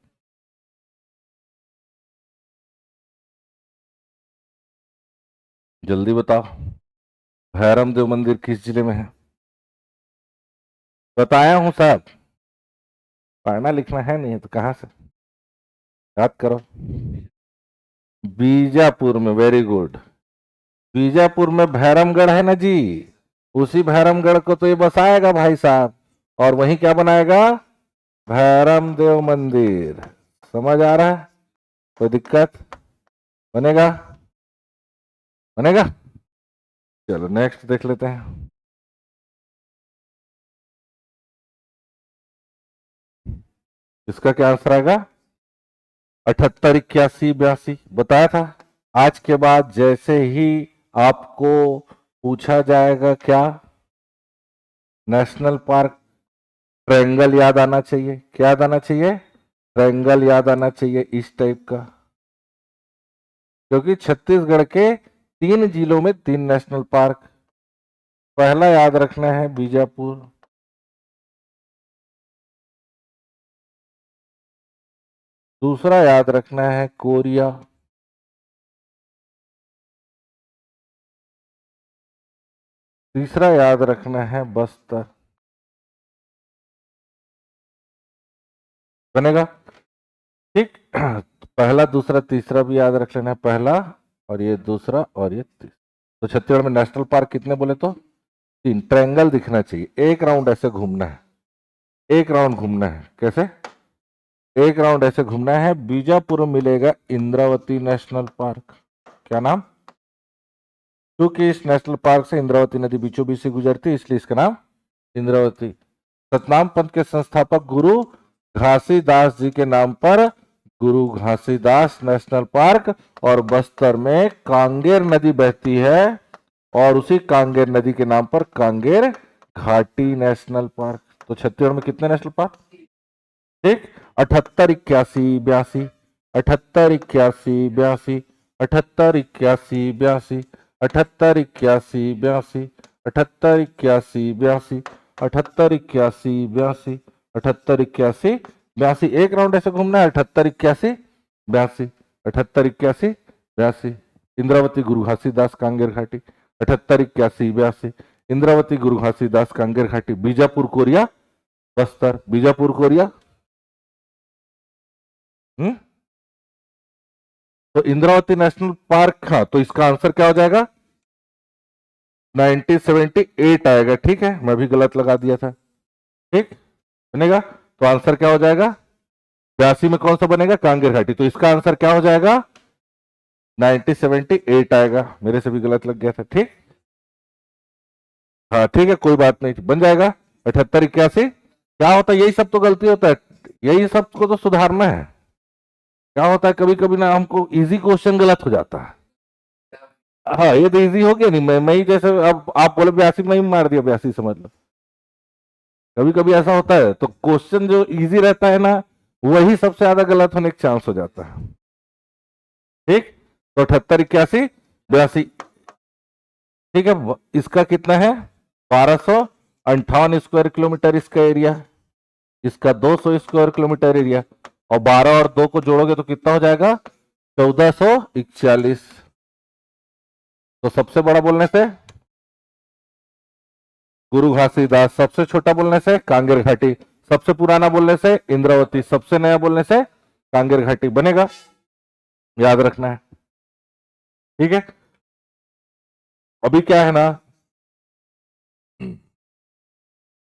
जल्दी बताओ, भैरमदेव मंदिर किस जिले में है? बताया हूं साहब, पढ़ना लिखना है नहीं है तो कहां से याद करो। बीजापुर में, वेरी गुड। बीजापुर में भैरमगढ़ है ना जी, उसी भैरमगढ़ को तो ये बसाएगा भाई साहब, और वहीं क्या बनाएगा? भैरमदेव मंदिर। समझ आ रहा है? कोई दिक्कत? बनेगा? बनेगा? चलो नेक्स्ट देख लेते हैं। इसका क्या आंसर आएगा? 78, 81, 82 बताया था। आज के बाद जैसे ही आपको पूछा जाएगा क्या नेशनल पार्क, ट्रायंगल याद आना चाहिए। क्या याद आना चाहिए? ट्रायंगल याद आना चाहिए इस टाइप का, क्योंकि छत्तीसगढ़ के 3 जिलों में 3 नेशनल पार्क। पहला याद रखना है बीजापुर, दूसरा याद रखना है कोरिया, तीसरा याद रखना है बस्तर। बनेगा? ठीक। पहला, दूसरा, तीसरा भी याद रख लेना है। पहला और ये दूसरा और ये तीसरा। तो छत्तीसगढ़ में नेशनल पार्क कितने बोले तो? 3। ट्रायंगल दिखना चाहिए, एक राउंड ऐसे घूमना है, एक राउंड घूमना है। कैसे? एक राउंड ऐसे घूमना है। बीजापुर में मिलेगा इंद्रावती नेशनल पार्क। क्या नाम? क्योंकि इस नेशनल पार्क से इंद्रावती नदी बीचों बीच से गुजरती है, इसलिए इसका नाम इंद्रावती। सतनाम पंथ के संस्थापक गुरु घासीदास जी के नाम पर गुरु घासीदास नेशनल पार्क, और बस्तर में कांगेर नदी बहती है और उसी कांगेर नदी के नाम पर कांगेर घाटी नेशनल पार्क। तो छत्तीसगढ़ में कितने नेशनल पार्क? ठीक। 78, 81, 82, 78, 81, 82, 78, 81, 82, 78, 81, 82, 78, 81, 82, 78, 81, 82, 78, 81, 82। एक राउंड ऐसे घूमना है। 78, 81, 82, 78, 81, 82। इंद्रावती गुरु घासीदास कांगेर घाटी। 78, 81, 82। इंद्रावती गुरु घासीदास कांगेर घाटी। बीजापुर कोरिया बस्तर। बीजापुर कोरिया। तो इंद्रावती नेशनल पार्क, हाँ, तो इसका आंसर क्या हो जाएगा? 1978 आएगा। ठीक है, मैं भी गलत लगा दिया था। ठीक बनेगा? तो आंसर क्या हो जाएगा? 82 में कौन सा बनेगा? कांगेर घाटी। तो इसका आंसर क्या हो जाएगा? 1978 आएगा। मेरे से भी गलत लग गया था। ठीक, हाँ ठीक है, कोई बात नहीं, बन जाएगा। 78, 81। क्या होता है, यही सब तो गलती होता है, यही सब को तो सुधारना है। क्या होता है कभी कभी ना, हमको इजी क्वेश्चन गलत हो जाता है। हाँ, ये तो इजी हो गया नहीं। मैं ही जैसे, अब आप बोले 82, मैं ही मार दिया 82, समझ लो। कभी कभी ऐसा होता है, तो क्वेश्चन जो इजी रहता है ना, वही सबसे ज्यादा गलत होने का चांस हो जाता है। ठीक, तो 78 81 82, ठीक है। इसका कितना है, 1258 स्क्वायर किलोमीटर इसका एरिया, इसका 200 स्क्वायर किलोमीटर एरिया, और 12 और 2 को जोड़ोगे तो कितना हो जाएगा, 1441। तो सबसे बड़ा बोलने से गुरु घासीदास, सबसे छोटा बोलने से कांगेर घाटी, सबसे पुराना बोलने से इंद्रावती, सबसे नया बोलने से कांगेर घाटी बनेगा, याद रखना है। ठीक है, अभी क्या है ना,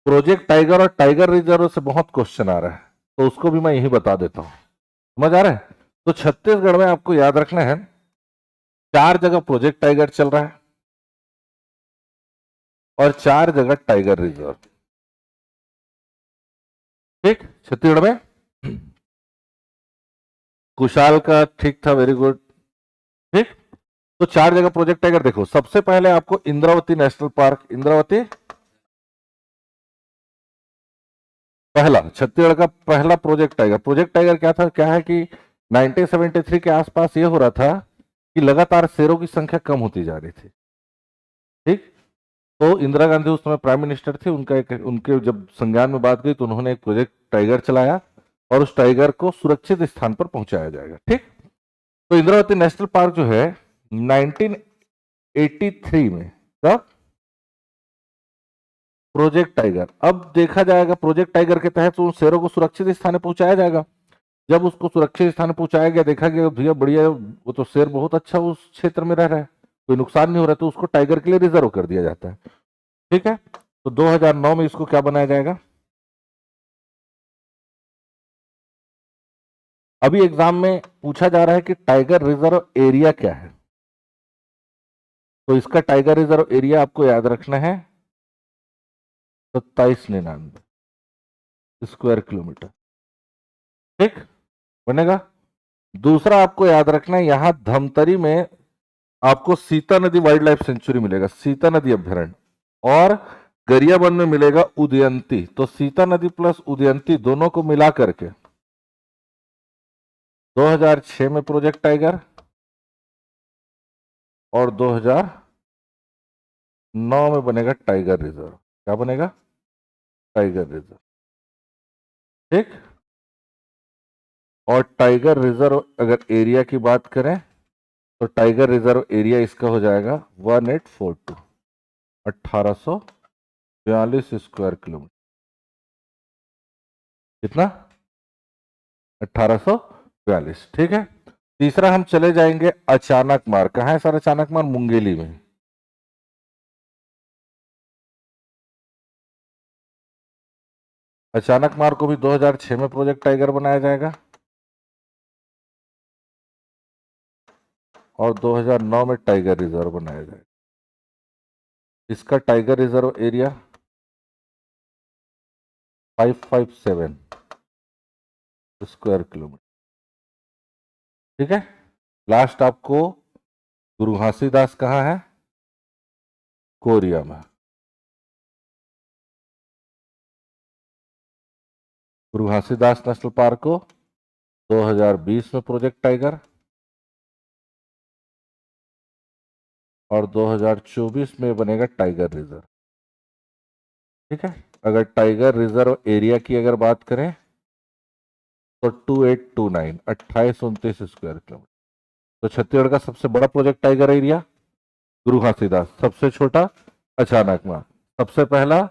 प्रोजेक्ट टाइगर और टाइगर रिजर्व से बहुत क्वेश्चन आ रहा है, तो उसको भी मैं यही बता देता हूं, समझ आ रहा है। तो छत्तीसगढ़ में आपको याद रखना है, 4 जगह प्रोजेक्ट टाइगर चल रहा है और 4 जगह टाइगर रिजर्व। ठीक, छत्तीसगढ़ में कुशाल का ठीक था, वेरी गुड। ठीक, तो 4 जगह प्रोजेक्ट टाइगर। देखो, सबसे पहले आपको इंद्रावती नेशनल पार्क, इंद्रावती पहला, छत्तीसगढ़ का पहला प्रोजेक्ट टाइगर। प्रोजेक्ट टाइगर क्या था, क्या है कि 1973 के आसपास ये हो रहा था कि लगातार शेरों की संख्या कम होती जा रही थी। ठीक, तो इंदिरा गांधी उस समय प्राइम मिनिस्टर थे, उनका एक, उनके जब संज्ञान में बात गई तो उन्होंने एक प्रोजेक्ट टाइगर चलाया और उस टाइगर को सुरक्षित स्थान पर पहुंचाया जाएगा। ठीक, तो इंद्रावती नेशनल पार्क जो है 1983 में, कब, प्रोजेक्ट टाइगर। अब देखा जाएगा प्रोजेक्ट टाइगर के तहत उन शेरों को सुरक्षित स्थान पर पहुंचाया जाएगा। जब उसको सुरक्षित स्थान पर पहुंचाया गया, देखा गया भैया बढ़िया, वो तो शेर बहुत अच्छा उस क्षेत्र में रह रहा है, कोई नुकसान नहीं हो रहा, तो उसको टाइगर के लिए रिजर्व कर दिया जाता है। ठीक है, तो 2009 में इसको क्या बनाया जाएगा। अभी एग्जाम में पूछा जा रहा है कि टाइगर रिजर्व एरिया क्या है, तो इसका टाइगर रिजर्व एरिया आपको याद रखना है 2799 स्क्वायर किलोमीटर। ठीक, बनेगा। दूसरा आपको याद रखना है, यहां धमतरी में आपको सीता नदी वाइल्ड लाइफ सेंचुरी मिलेगा, सीता नदी अभ्यारण्य, और गरियाबंद में मिलेगा उदयंती। तो सीता नदी प्लस उदयंती दोनों को मिला करके 2006 में प्रोजेक्ट टाइगर और 2009 में बनेगा टाइगर रिजर्व। क्या बनेगा, टाइगर रिजर्व। ठीक, और टाइगर रिजर्व अगर एरिया की बात करें तो टाइगर रिजर्व एरिया इसका हो जाएगा 1842, 1842 स्क्वायर किलोमीटर। कितना, 1842। ठीक है, तीसरा हम चले जाएंगे अचानक मार। कहाँ है सर अचानक मार, मुंगेली में। अचानक मार को भी 2006 में प्रोजेक्ट टाइगर बनाया जाएगा और 2009 में टाइगर रिजर्व बनाया जाएगा। इसका tiger reserve area 557 square kilometre. ठीक है, लास्ट आपको गुरु घासीदास कहाँ है, कोरिया में। गुरु घासीदास नेशनल पार्क को 2020 में प्रोजेक्ट टाइगर और 2024 में बनेगा टाइगर रिजर्व। ठीक है, अगर टाइगर रिजर्व एरिया की अगर बात करें तो 2829, 2829 स्क्वायर किलोमीटर। तो छत्तीसगढ़ का सबसे बड़ा प्रोजेक्ट टाइगर एरिया गुरु घासीदास, सबसे छोटा अचानकमार, सबसे पहला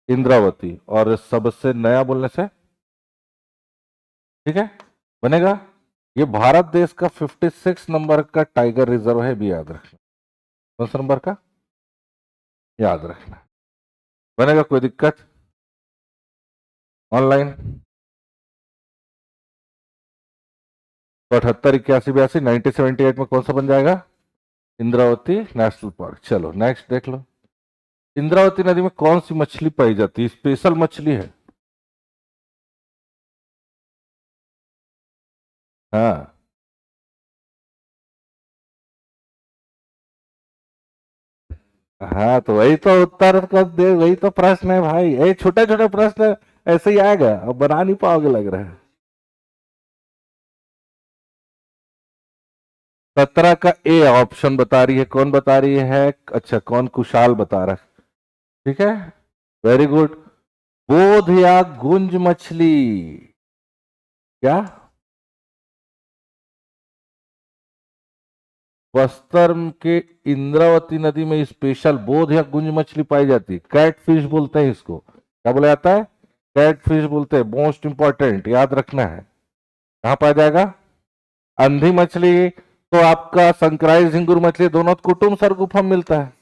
इंद्रावती, और सबसे नया बोलने से, ठीक है, बनेगा। ये भारत देश का 56 नंबर का टाइगर रिजर्व है, भी याद रखना। कौन सा नंबर का, याद रखना। बनेगा, कोई दिक्कत ऑनलाइन। तो 78 81 82 1978 में कौन सा बन जाएगा, इंद्रावती नेशनल पार्क। चलो नेक्स्ट देख लो, इंद्रावती नदी में कौन सी मछली पाई जाती है, स्पेशल मछली है। हाँ, हाँ तो वही तो उत्तर का दे, वही तो प्रश्न है भाई, ये छोटे छोटे प्रश्न ऐसे ही आएगा, अब बना नहीं पाओगे लग रहा है। 17 का ए ऑप्शन बता रही है, कौन बता रही है? अच्छा, कौन? कुशाल बता रहा है। ठीक है, वेरी गुड। बोध या गुंज मछली? क्या? बस्तर के इंद्रावती नदी में स्पेशल बोध या गुंज मछली पाई जाती है, कैट फिश बोलते हैं इसको। क्या बोला जाता है? कैट फिश बोलते हैं। मोस्ट इंपॉर्टेंट याद रखना है। कहां पाया जाएगा? अंधी मछली तो आपका संक्राइल झिंगुर मछली दोनों कुटुंब सर गुफा में मिलता है।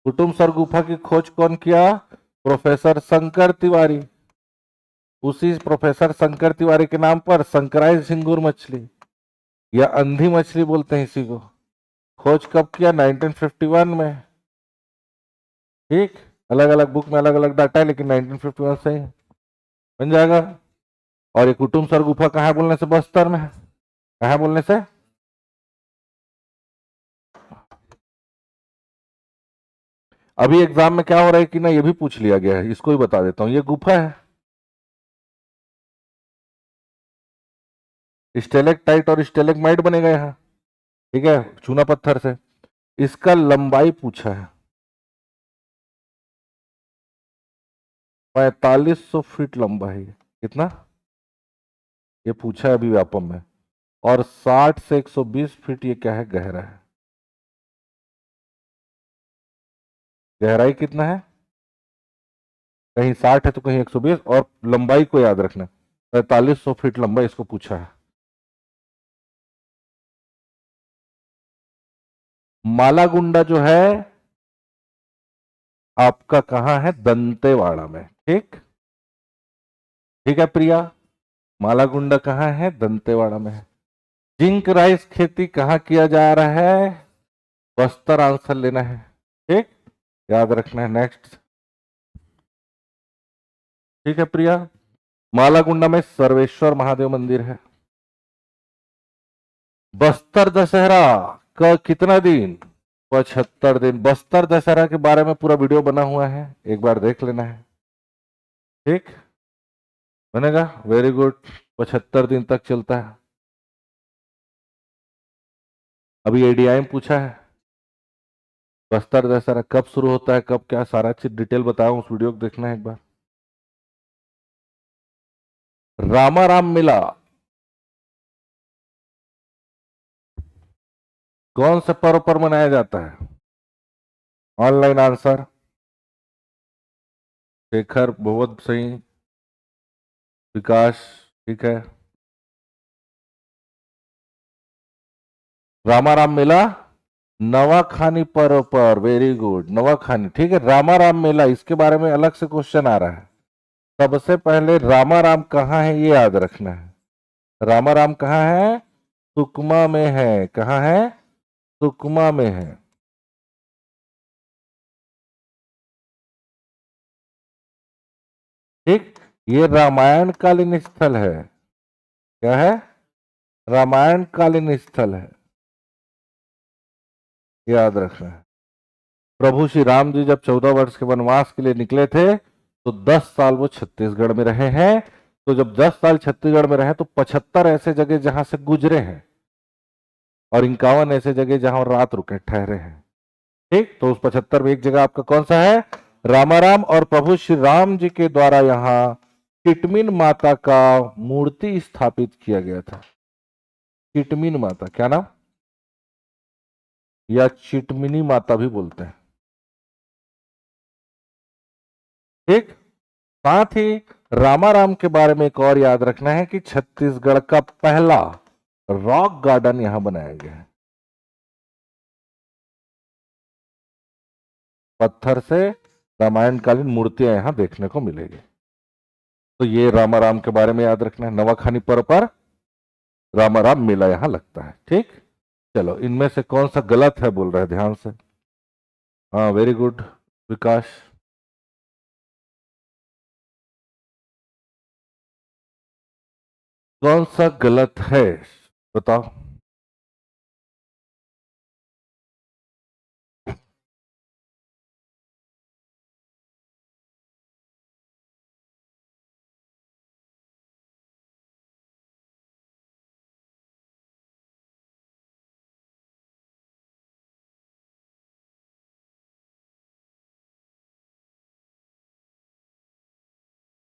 कुटुंब सर गुफा की खोज कौन किया? प्रोफेसर शंकर तिवारी। उसी प्रोफेसर शंकर तिवारी के नाम पर संक्राइल झिंगुर मछली या अंधी मछली बोलते हैं इसी को, खोज कब किया? 1951 में। ठीक, अलग अलग बुक में अलग अलग डाटा है, लेकिन 1951 से ही बन जाएगा। और ये कुटुंब सर गुफा कहाँ है बोलने से? बस्तर में है। कहाँ है बोलने से? अभी एग्जाम में क्या हो रहा है कि ना, ये भी पूछ लिया गया है, इसको ही बता देता हूँ। ये गुफा है, स्टेलेक्टाइट और स्टेलेग्माइट बनेगा यहाँ। ठीक है, चूना पत्थर से। इसका लंबाई पूछा है, 4500 फीट लंबा है ये। कितना? ये पूछा है अभी व्यापम में। और 60 से 120 फीट ये क्या है? गहरा है। गहराई कितना है? कहीं 60 है तो कहीं 120, और लंबाई को याद रखना, 4500 फीट लंबा इसको पूछा है। मालागुंडा जो है आपका कहाँ है? दंतेवाड़ा में। ठीक, ठीक है प्रिया। मालागुंडा कहाँ है? दंतेवाड़ा में है। जिंक राइस खेती कहाँ किया जा रहा है? बस्तर आंसर लेना है। ठीक, याद रखना है। नेक्स्ट। ठीक है प्रिया। मालागुंडा में सर्वेश्वर महादेव मंदिर है। बस्तर दशहरा का कितना दिन? 75 दिन। बस्तर दशहरा के बारे में पूरा वीडियो बना हुआ है, एक बार देख लेना है। ठीक, बनेगा। Very good. 75 दिन तक चलता है। अभी एडीआई में पूछा है बस्तर दशहरा कब शुरू होता है, कब क्या, सारा चीज डिटेल बताया हूं, उस वीडियो को देखना है एक बार। रामाराम मेला कौन से पर्व पर मनाया जाता है? Online answer. शेखर बहुत सही। विकास, ठीक है। रामाराम मेला नवाखानी पर्व पर। Very good, Nawakhani. ठीक है, रामाराम मेला, इसके बारे में अलग से क्वेश्चन आ रहा है। सबसे पहले रामाराम कहाँ है ये याद रखना है। रामाराम कहाँ है? सुकमा में है। कहाँ है? सुकमा में है। ठीक, ये रामायण कालीन स्थल है। क्या है? रामायण कालीन स्थल है, याद रखना है। प्रभु श्री राम जी जब 14 वर्ष के वनवास के लिए निकले थे तो 10 साल वो छत्तीसगढ़ में रहे हैं। तो जब 10 साल छत्तीसगढ़ में रहे तो 75 ऐसे जगह जहां से गुजरे हैं, और 51 ऐसे जगह जहां रात रुके ठहरे हैं। ठीक, तो उस 75 में एक जगह आपका कौन सा है? रामाराम। और प्रभु श्री राम जी के द्वारा यहाँ किटमिन माता का मूर्ति स्थापित किया गया था। किटमिन माता, क्या नाम? या चिटमिनी माता भी बोलते हैं। ठीक, साथ ही रामाराम के बारे में एक और याद रखना है कि छत्तीसगढ़ का पहला रॉक गार्डन यहां बनाया गया है। पत्थर से रामायणकालीन मूर्तियां यहां देखने को मिलेगी। तो ये रामाराम के बारे में याद रखना है। नवाखानी पर्व पर रामाराम मेला यहां लगता है। ठीक, चलो इनमें से कौन सा गलत है बोल रहे हैं ध्यान से। हाँ, वेरी गुड विकास। कौन सा गलत है बताओ।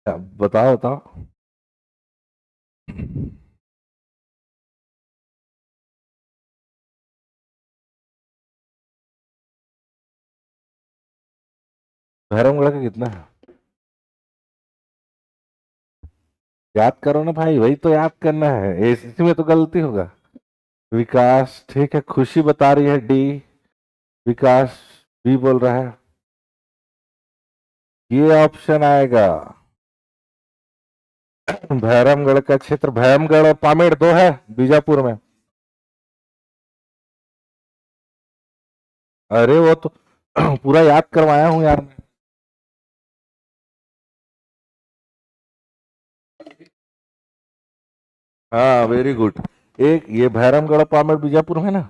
बताओ बताओ। भैरमगढ़ का कितना है? याद करो ना भाई, वही तो याद करना है, इसी में तो गलती होगा। विकास ठीक है, खुशी बता रही है डी। विकास बी बोल रहा है। ये ऑप्शन आएगा। भैरमगढ़ का क्षेत्र, भैरमगढ़ और पामेड़ दो है बीजापुर में। अरे वो तो पूरा याद करवाया हूँ यार मैं। हाँ वेरी गुड। एक ये भैरमगढ़ और पामेड़ बीजापुर में ना।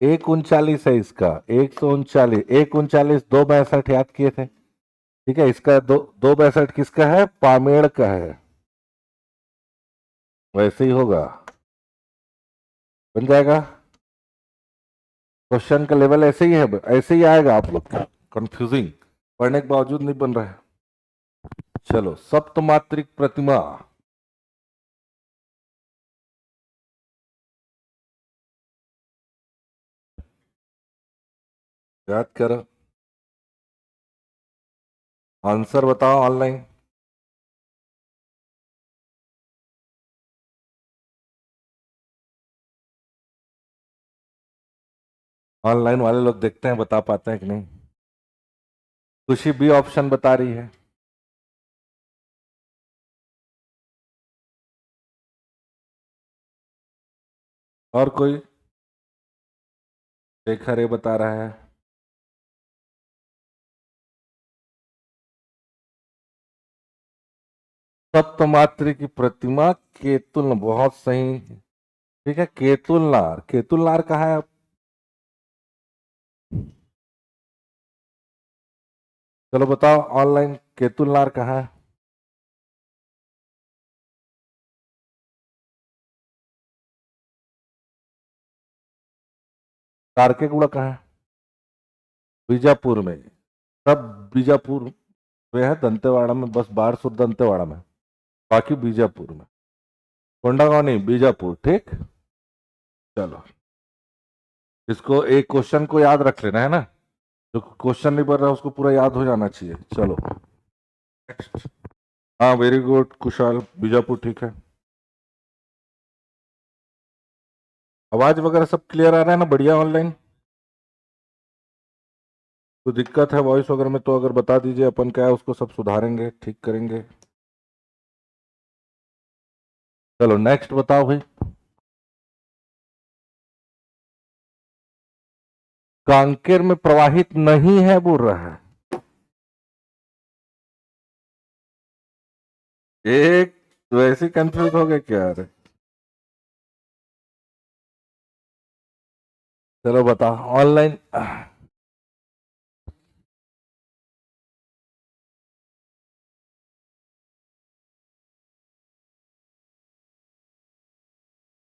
139 है इसका। 139, 139, 262 याद किए थे। ठीक है, इसका 262 किसका है? पामेड़ का है। वैसे ही होगा। बन जाएगा। क्वेश्चन का लेवल ऐसे ही है, ऐसे ही आएगा आप लोग का। कंफ्यूजिंग पढ़ने के बावजूद नहीं बन रहा है। चलो, सप्तमात्रिक प्रतिमा। याद करो। आंसर बताओ ऑनलाइन। ऑनलाइन वाले लोग देखते हैं, बता पाते हैं कि नहीं। खुशी भी ऑप्शन बता रही है। और कोई? शेखर ये बता रहा है। सप्तमात्री की प्रतिमा केतुल, बहुत सही। ठीक है, केतुलनार। केतुलनार कहाँ है? चलो बताओ ऑनलाइन, केतुलनार कहाँ है? कारकेगुड़ा कहाँ है? बीजापुर में। सब बीजापुर में है, दंतेवाड़ा में बस, बारसूर दंतेवाड़ा में। बाकी बीजापुर में। कोंडागांव नहीं, बीजापुर। ठीक। चलो, इसको एक क्वेश्चन को याद रख लेना है ना। जो क्वेश्चन नहीं बन रहा उसको पूरा याद हो जाना चाहिए। चलो next। हाँ वेरी गुड कुशाल, बीजापुर ठीक है। आवाज वगैरह सब क्लियर आ रहा है ना? बढ़िया ऑनलाइन। तो दिक्कत है वॉइस वगैरह में तो अगर बता दीजिए, अपन क्या है उसको सब सुधारेंगे, ठीक करेंगे। चलो नेक्स्ट बताओ भाई। कांकेर में प्रवाहित नहीं है बोल रहा है। एक वैसे कंफ्यूज हो गए क्या यार? चलो बता ऑनलाइन।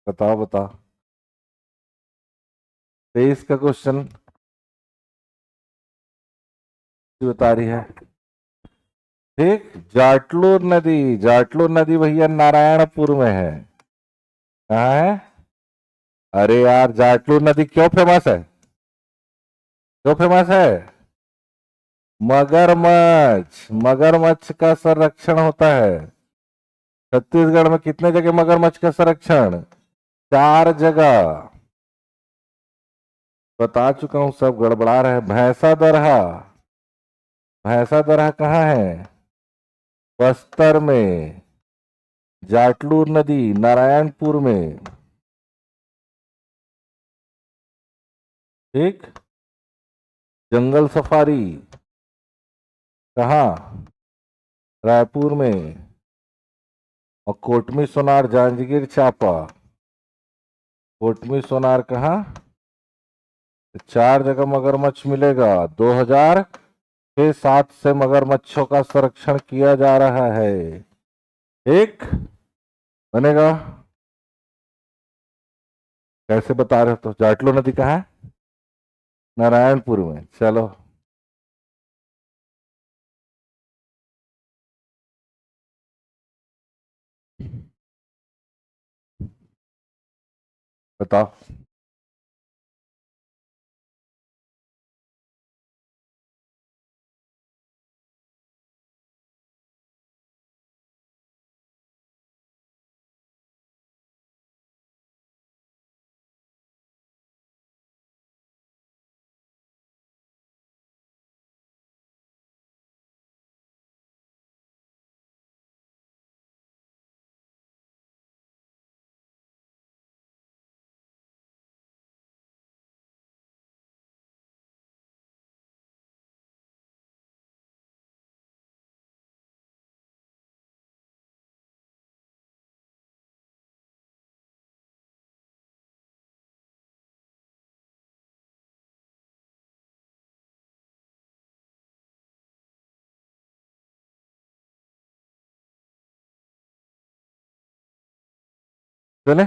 बताओ बताओ। 23 का क्वेश्चन बता रही है। ठीक। जाटलूर नदी, जाटलूर नदी भैया नारायणपुर में है। कहाँ है? अरे यार, जाटलूर नदी क्यों फेमस है? क्यों फेमस है? मगरमच्छ, मगरमच्छ का संरक्षण होता है। छत्तीसगढ़ में कितने जगह मगरमच्छ का संरक्षण? 4 जगह। बता चुका हूं, सब गड़बड़ा रहा है। भैंसा दरहा। भैंसा दरहा कहाँ है? बस्तर में। जाटलूर नदी नारायणपुर में। ठीक। जंगल सफारी कहाँ? रायपुर में। और कोटमी सोनार जांजगीर चांपा। कोटमी सोनार कहाँ? 4 जगह मगरमच्छ मिलेगा। 2006-7 से मगरमच्छों का संरक्षण किया जा रहा है। एक बनेगा। कैसे बता रहे हो? तो जाटलो नदी कहाँ है? नारायणपुर में। चलो। बताओ। चले,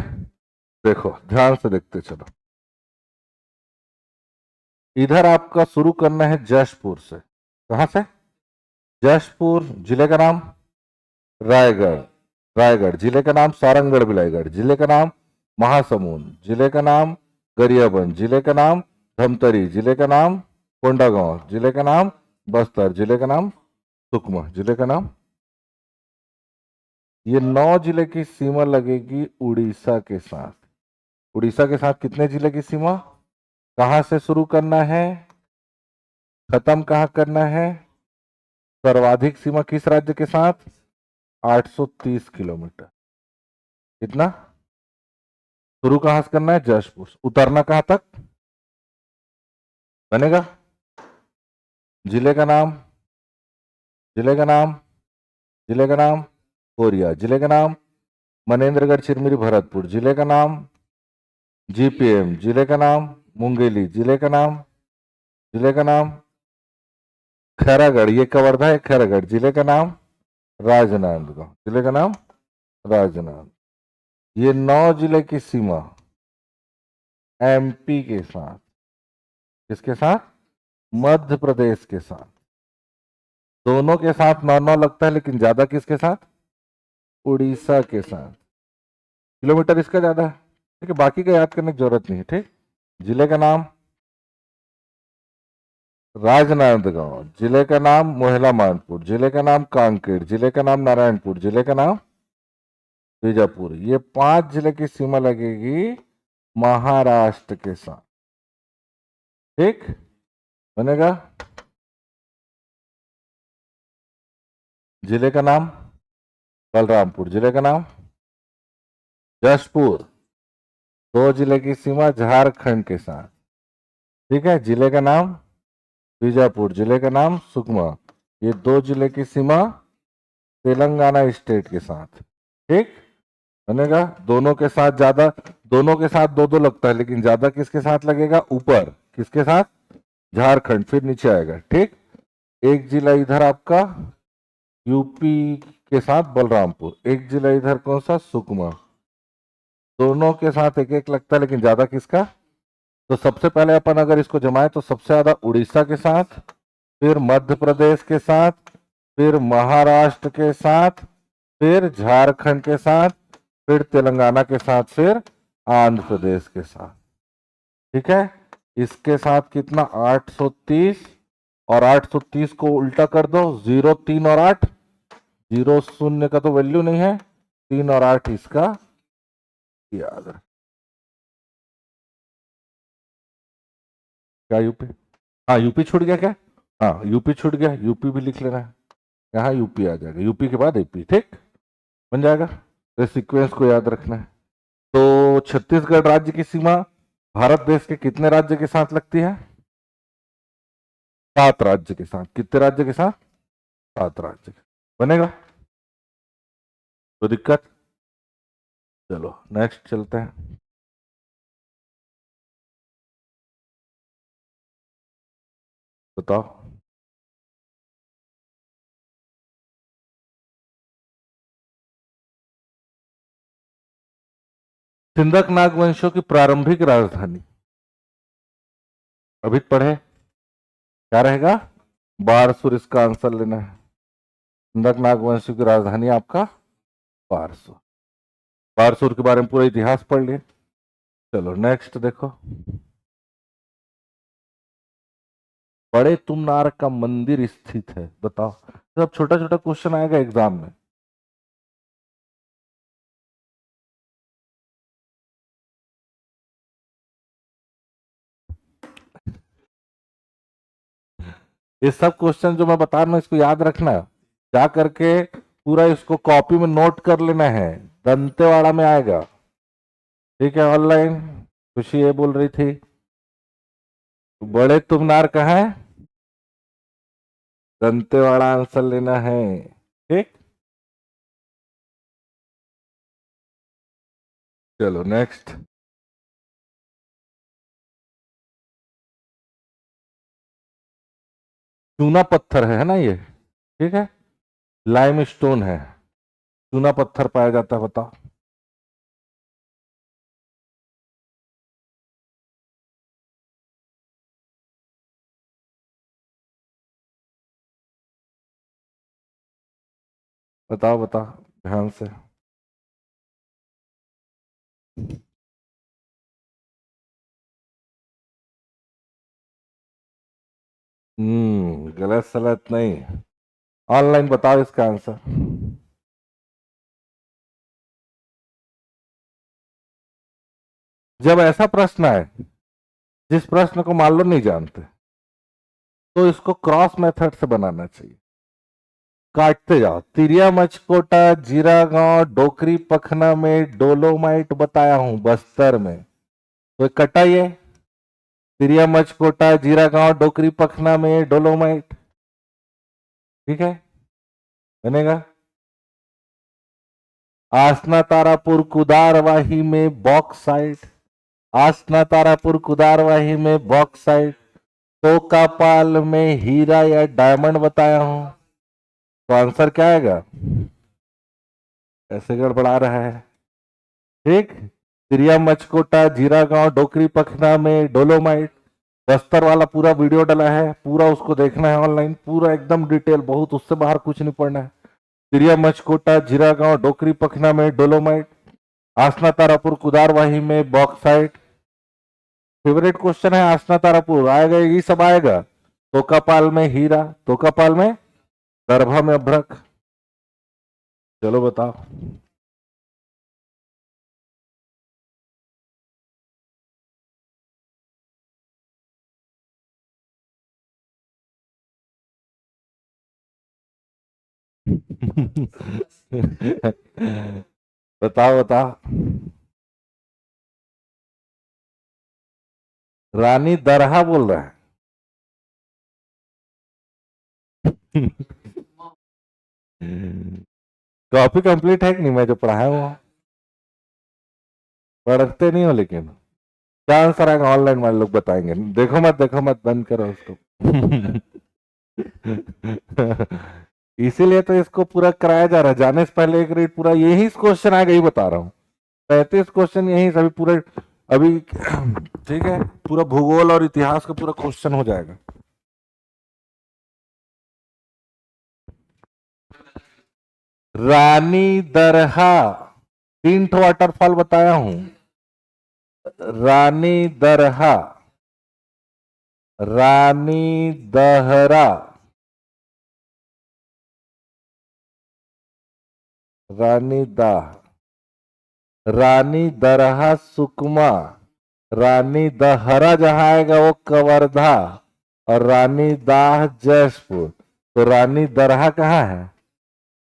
देखो ध्यान से देखते चलो। इधर आपका शुरू करना है जशपुर से। कहां से? जशपुर। जिले का नाम रायगढ़। रायगढ़। जिले का नाम सारंगगढ़ बिलाईगढ़। जिले का नाम महासमुंद। जिले का नाम गरियाबंद। जिले का नाम धमतरी। जिले का नाम कोंडागांव। जिले का नाम बस्तर। जिले का नाम सुकमा। जिले का नाम, ये 9 जिले की सीमा लगेगी उड़ीसा के साथ। उड़ीसा के साथ कितने जिले की सीमा? कहां से शुरू करना है, खत्म कहां करना है? सर्वाधिक सीमा किस राज्य के साथ? 830 किलोमीटर। कितना? शुरू कहां से करना है? जशपुर। उतरना कहां तक बनेगा? जिले का नाम, जिले का नाम, जिले का नाम कोरिया। जिले का नाम मनेन्द्रगढ़ चिरमिरी भरतपुर। जिले का नाम जीपीएम। जिले का नाम मुंगेली। जिले का नाम, जिले का नाम खैरागढ़। ये कवर्धा है खैरागढ़। जिले का नाम राजनांदगांव। जिले का नाम राजनांद। ये 9 जिले की सीमा एमपी के साथ, किसके साथ? मध्य प्रदेश के साथ। दोनों के साथ 9-9 लगता है, लेकिन ज्यादा किसके साथ? उड़ीसा के साथ। किलोमीटर इसका ज्यादा है, ठीक है, बाकी का याद करने की जरूरत नहीं है। ठीक, जिले का नाम राजनांदगांव। जिले का नाम मोहला मानपुर। जिले का नाम कांकेर। जिले का नाम नारायणपुर। जिले का नाम बीजापुर। ये 5 जिले की सीमा लगेगी महाराष्ट्र के साथ। ठीक बनेगा। जिले का नाम बलरामपुर। जिले का नाम जशपुर। 2 जिले की सीमा झारखंड के साथ। ठीक है, जिले का नाम बीजापुर। जिले का नाम सुकमा। ये 2 जिले की सीमा तेलंगाना स्टेट के साथ। ठीक बनेगा। दोनों के साथ ज्यादा, दोनों के साथ 2-2 लगता है, लेकिन ज्यादा किसके साथ लगेगा? ऊपर किसके साथ? झारखंड, फिर नीचे आएगा। ठीक, एक जिला इधर आपका यूपी के साथ बलरामपुर। एक जिला इधर कौन सा? सुकमा। दोनों के साथ एक एक लगता है, लेकिन ज्यादा किसका? तो सबसे पहले अपन अगर इसको जमाए तो सबसे ज्यादा उड़ीसा के साथ, फिर मध्य प्रदेश के साथ, फिर महाराष्ट्र के साथ, फिर झारखंड के साथ, फिर तेलंगाना के साथ, फिर आंध्र प्रदेश के साथ। ठीक है, इसके साथ कितना? 830। और 830 को उल्टा कर दो, 0, 3 और 8। 0 0 का तो वैल्यू नहीं है, 3 और 8 इसका याद रख। क्या यूपी? हाँ यूपी छूट गया क्या? हाँ यूपी छूट गया, यूपी भी लिख लेना है। यहाँ यूपी आ जाएगा, यूपी के बाद एपी। ठीक बन जाएगा। तो सीक्वेंस को याद रखना है। तो छत्तीसगढ़ राज्य की सीमा भारत देश के कितने राज्य के साथ लगती है? 7 राज्य के साथ। कितने राज्य के साथ? 7 राज्य के। बनेगा तो दिक्कत? चलो नेक्स्ट चलते हैं। बताओ। सिंधक नाग वंशों की प्रारंभिक राजधानी अभी पढ़े, क्या रहेगा? बारसूर। इसका आंसर लेना है। सिंधक नाग वंशों की राजधानी आपका बारसूर। बारसूर के बारे में पूरा इतिहास पढ़ लिए। चलो नेक्स्ट देखो। बड़े तुमनार का मंदिर स्थित है, बताओ। सब छोटा छोटा क्वेश्चन आएगा एग्जाम में। ये सब क्वेश्चन जो मैं बता रहा हूँ इसको याद रखना, जा करके पूरा इसको कॉपी में नोट कर लेना है। दंतेवाड़ा में आएगा, ठीक है। ऑनलाइन खुशी ये बोल रही थी, बड़े तुमनार कहाँ है, दंतेवाड़ा आंसर लेना है, ठीक। चलो नेक्स्ट। चूना पत्थर है ना ये, ठीक है। लाइम स्टोन है, चूना पत्थर पाया जाता है, बताओ। बताओ बताओ ध्यान से। गलत सलत नहीं। ऑनलाइन बताओ इसका आंसर। जब ऐसा प्रश्न आए जिस प्रश्न को मान लो नहीं जानते, तो इसको क्रॉस मेथड से बनाना चाहिए। काटते जाओ, तिरिया मचकोटा जीरा गांव डोकरी पखना में डोलोमाइट बताया हूं बस्तर में, तो कटा ये तिरिया मचकोटा जीरा गांव डोकरी पखना में डोलोमाइट, ठीक है, बनेगा। आसना तारापुर कुदारवाही में बॉक्साइट, आसना तारापुर कुदारवाही में बॉक्साइट, टोकापाल में हीरा या डायमंड बताया हूं, तो आंसर क्या आएगा। ऐसे गड़बड़ा रहा है, ठीक। तिरिया मचकोटा जीरा गांव डोकरी पखना में डोलोमाइट, बस्तर वाला पूरा वीडियो डला है, पूरा उसको देखना है ऑनलाइन, पूरा एकदम डिटेल, बहुत, उससे बाहर कुछ नहीं पढ़ना है। तिरिया मचकोटा जीरा गांव डोकरी पखना में डोलोमाइट, आसना तारापुर कुदारवाही में बॉक्साइट। फेवरेट क्वेश्चन है आसना तारापुर, आएगा ये सब आएगा। तोकापाल में हीरा, तोकापाल में दरभा में अभ्रक। चलो बताओ। बताओ बताओ। रानी दरहा बोल रहा है। कॉपी कंप्लीट है कि नहीं, मैं जो पढ़ाया हुआ पढ़ते नहीं हो लेकिन। क्या आंसर आएगा ऑनलाइन वाले लोग बताएंगे, देखो मत देखो मत, बंद करो उसको। इसीलिए तो इसको पूरा कराया जा रहा है, जाने से पहले एक रीड पूरा, यही क्वेश्चन आएगा, यही बता रहा हूँ। 35 क्वेश्चन यही सभी पूरे अभी, ठीक है। पूरा भूगोल और इतिहास का पूरा क्वेश्चन हो जाएगा। रानी दरहा, 3 वाटरफॉल बताया हूं। रानी दरहा, रानी दहरा, रानी दाह, रानी दरहा सुकमा, रानी दहरा जहां आएगा वो कवर्धा, और रानी दाह जयपुर। तो रानी दरहा कहाँ है,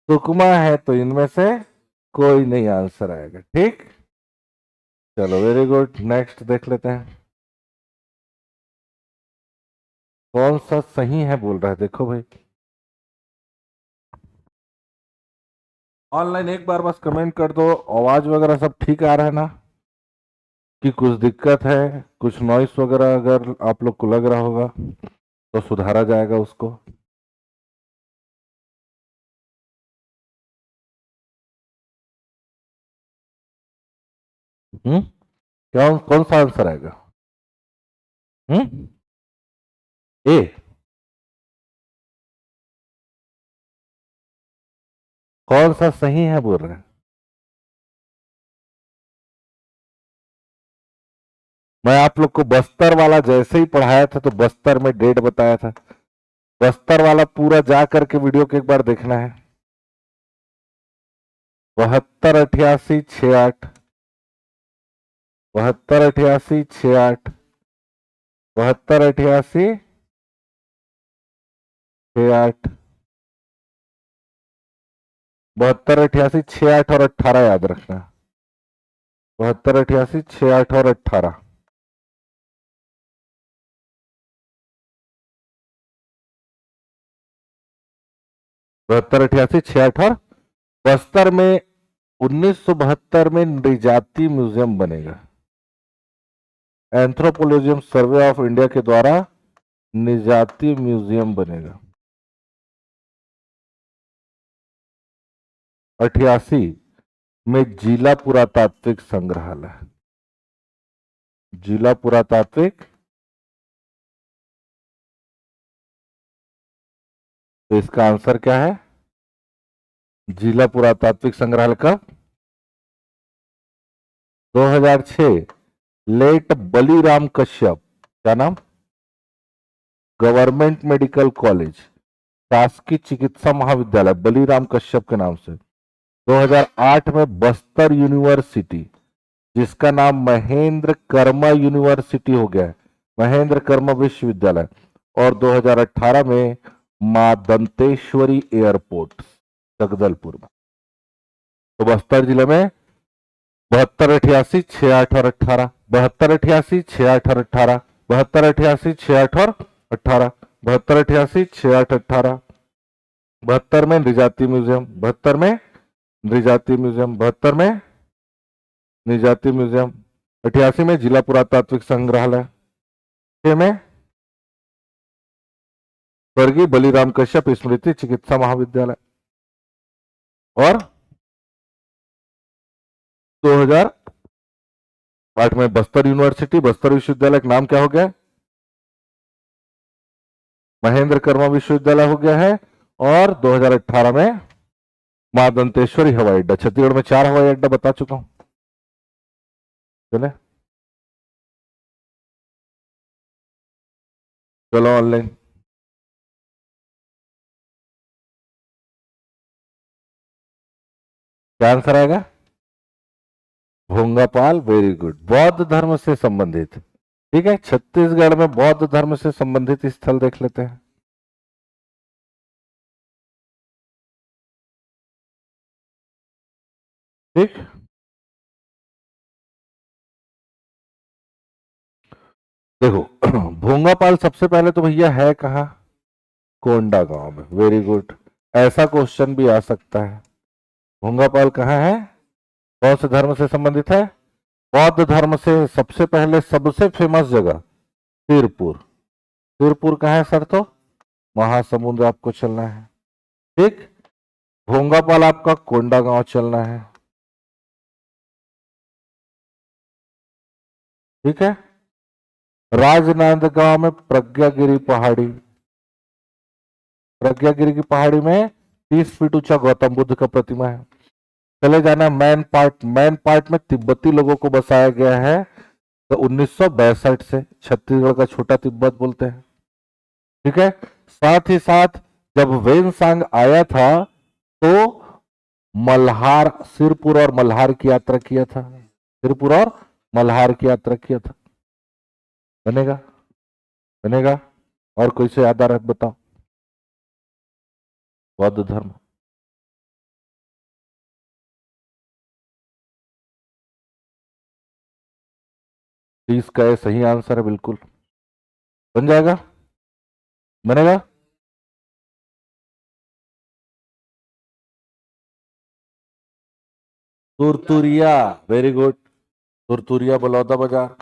सुकमा है, तो इनमें से कोई नहीं आंसर आएगा, ठीक। चलो वेरी गुड, नेक्स्ट देख लेते हैं। कौन सा सही है बोल रहा है, देखो भाई। ऑनलाइन एक बार बस कमेंट कर दो, आवाज वगैरह सब ठीक आ रहा है ना, कि कुछ दिक्कत है, कुछ नॉइस वगैरह अगर आप लोग को लग रहा होगा तो सुधारा जाएगा उसको। क्या कौन सा आंसर आएगा। हम्म ए, कौन सा सही है बोल रहे हैं। मैं आप लोग को बस्तर वाला जैसे ही पढ़ाया था तो बस्तर में डेट बताया था, बस्तर वाला पूरा जा करके वीडियो को एक बार देखना है। 72, 88, 68, 72, 88, 68, 72, 88, 68, 72, 88, 68 और 18 याद रखना। 72, 88, 68 और 18। 72, 88, 68 और बस्तर में 1972 में नृजाति म्यूजियम बनेगा। एंथ्रोपोलॉजियम सर्वे ऑफ इंडिया के द्वारा नृजाति म्यूजियम बनेगा। 88 में जिला पुरातात्विक संग्रहालय, जिला पुरातात्विक, तो इसका आंसर क्या है? जिला पुरातात्विक संग्रहालय का 2006 लेट बलीराम कश्यप, क्या नाम? गवर्नमेंट मेडिकल कॉलेज, शासकीय चिकित्सा महाविद्यालय बलीराम कश्यप के नाम से। 2008 में बस्तर यूनिवर्सिटी, जिसका नाम महेंद्र कर्मा यूनिवर्सिटी हो गया है, महेंद्र कर्मा विश्वविद्यालय। और 2018 में मां दंतेश्वरी एयरपोर्ट जगदलपुर में। तो बस्तर जिले में 72, 88, 68 और 18, 72, 88, 68 और 18, 72, 88, 68 और 18, 72, 88, 68, 18। 72 में नृजाति म्यूजियम, 72 में नृजाति म्यूजियम, 72 में नृजाति म्यूजियम, 88 में जिला पुरातात्विक संग्रहालय, 6 में स्वर्गीय बलीराम कश्यप स्मृति चिकित्सा महाविद्यालय, और 2008 में बस्तर यूनिवर्सिटी, बस्तर विश्वविद्यालय का नाम क्या हो गया? महेंद्र कर्मा विश्वविद्यालय हो गया है। और 2018 में मां दंतेश्वरी हवाई अड्डा। छत्तीसगढ़ में 4 हवाई अड्डा बता चुका हूं। चले चलो ऑनलाइन। क्या आंसर आएगा? Bhongapal, very good. बौद्ध धर्म से संबंधित, ठीक है। छत्तीसगढ़ में बौद्ध धर्म से संबंधित स्थल देख लेते हैं। ठीक, देखो भोंगापाल सबसे पहले तो भैया है कहाँ? कोंडा गांव में, वेरी गुड। ऐसा क्वेश्चन भी आ सकता है, भोंगापाल कहाँ है, कौन से धर्म से संबंधित है? बौद्ध धर्म से। सबसे पहले सबसे फेमस जगह सिरपुर, सिरपुर कहाँ है सर? तो महासमुंद आपको चलना है, ठीक। भोंगापाल आपका कोंडा गांव चलना है, ठीक है। राजनांदगांव में प्रज्ञागिरी पहाड़ी, प्रज्ञागिरी की पहाड़ी में 30 फीट ऊंचा गौतम बुद्ध का प्रतिमा है। चले जाना मैन पार्ट, मैन पार्ट में तिब्बती लोगों को बसाया गया है, तो 1962 से छत्तीसगढ़ का छोटा तिब्बत बोलते हैं, ठीक है। साथ ही साथ जब वेनसांग आया था तो मल्हार, सिरपुर और मल्हार की यात्रा किया था, सिरपुर और मल्हार की यात्रा किया था। बनेगा? बनेगा? और कोई से याद आ रहा है बताओ? बौद्ध धर्म, 30 का ये सही आंसर है, बिल्कुल बन जाएगा, बनेगा। Turturiya, very good. तुरतुरिया बलौदा बाजार,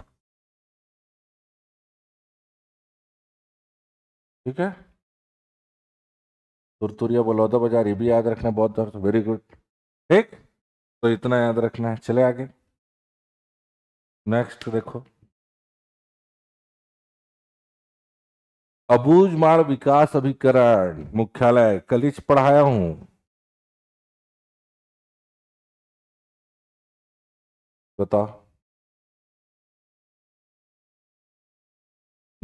ठीक है। तुरतुरिया बलौदा बाजार, ये भी याद रखना, बहुत दर्द, वेरी गुड, ठीक। तो इतना याद रखना है, चले आगे। नेक्स्ट देखो, अबूझमाड़ विकास अभिकरण मुख्यालय कलिच पढ़ाया हूं, बताओ।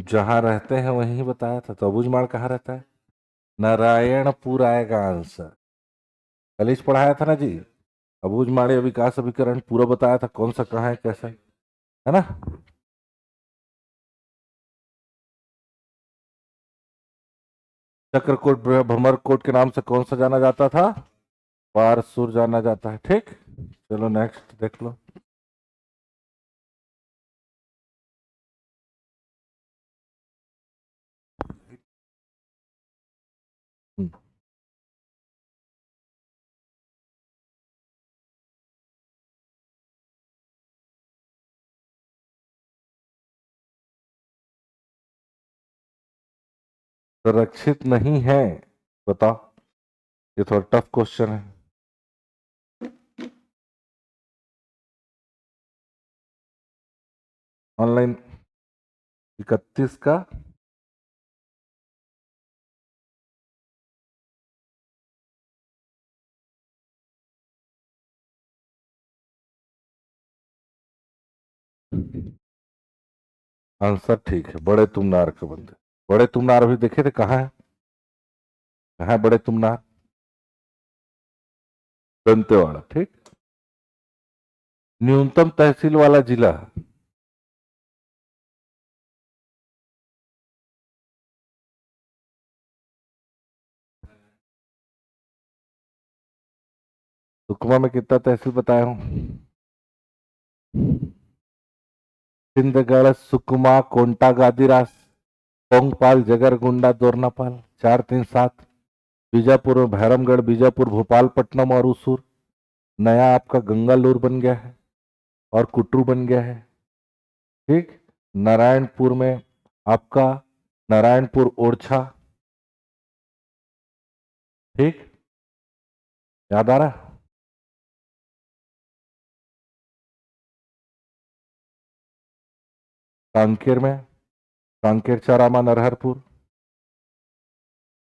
जहां रहते हैं वहीं बताया था, तो अबूझमाड़ कहाँ रहता है? नारायणपुर आएगा आंसर। कल पढ़ाया था ना जी, अबूझमाड़ विकास अभिकरण पूरा बताया था, कौन सा कहाँ है कैसा है ना। चक्रकोट भ्रमरकोट के नाम से कौन सा जाना जाता था? पारसुर जाना जाता है। ठीक, चलो नेक्स्ट देख लो। हम्म, सुरक्षित नहीं है, बताओ। ये थोड़ा टफ क्वेश्चन है। ऑनलाइन 31 का आंसर ठीक है, बड़े तुमनार के बंदे। बड़े तुमनार अभी देखे थे, कहाँ है? कहाँ है बड़े तुमनार? दंतेवाड़ा। ठीक। न्यूनतम तहसील वाला जिला? सुकमा में कितना तहसील बताया हूं? सिंधगढ़, सुकमा, कोंटा, गादीरास, पोंगपाल, जगरगुंडा, दोरनापाल, 437। बीजापुर और भैरमगढ़, बीजापुर, भोपालपट्टनम और उसूर। नया आपका गंगालूर बन गया है और कुटरू बन गया है। ठीक। नारायणपुर में आपका नारायणपुर, ओरछा। ठीक, याद आ रहा? कांकेर में कांकेर, चारामा, नरहरपुर,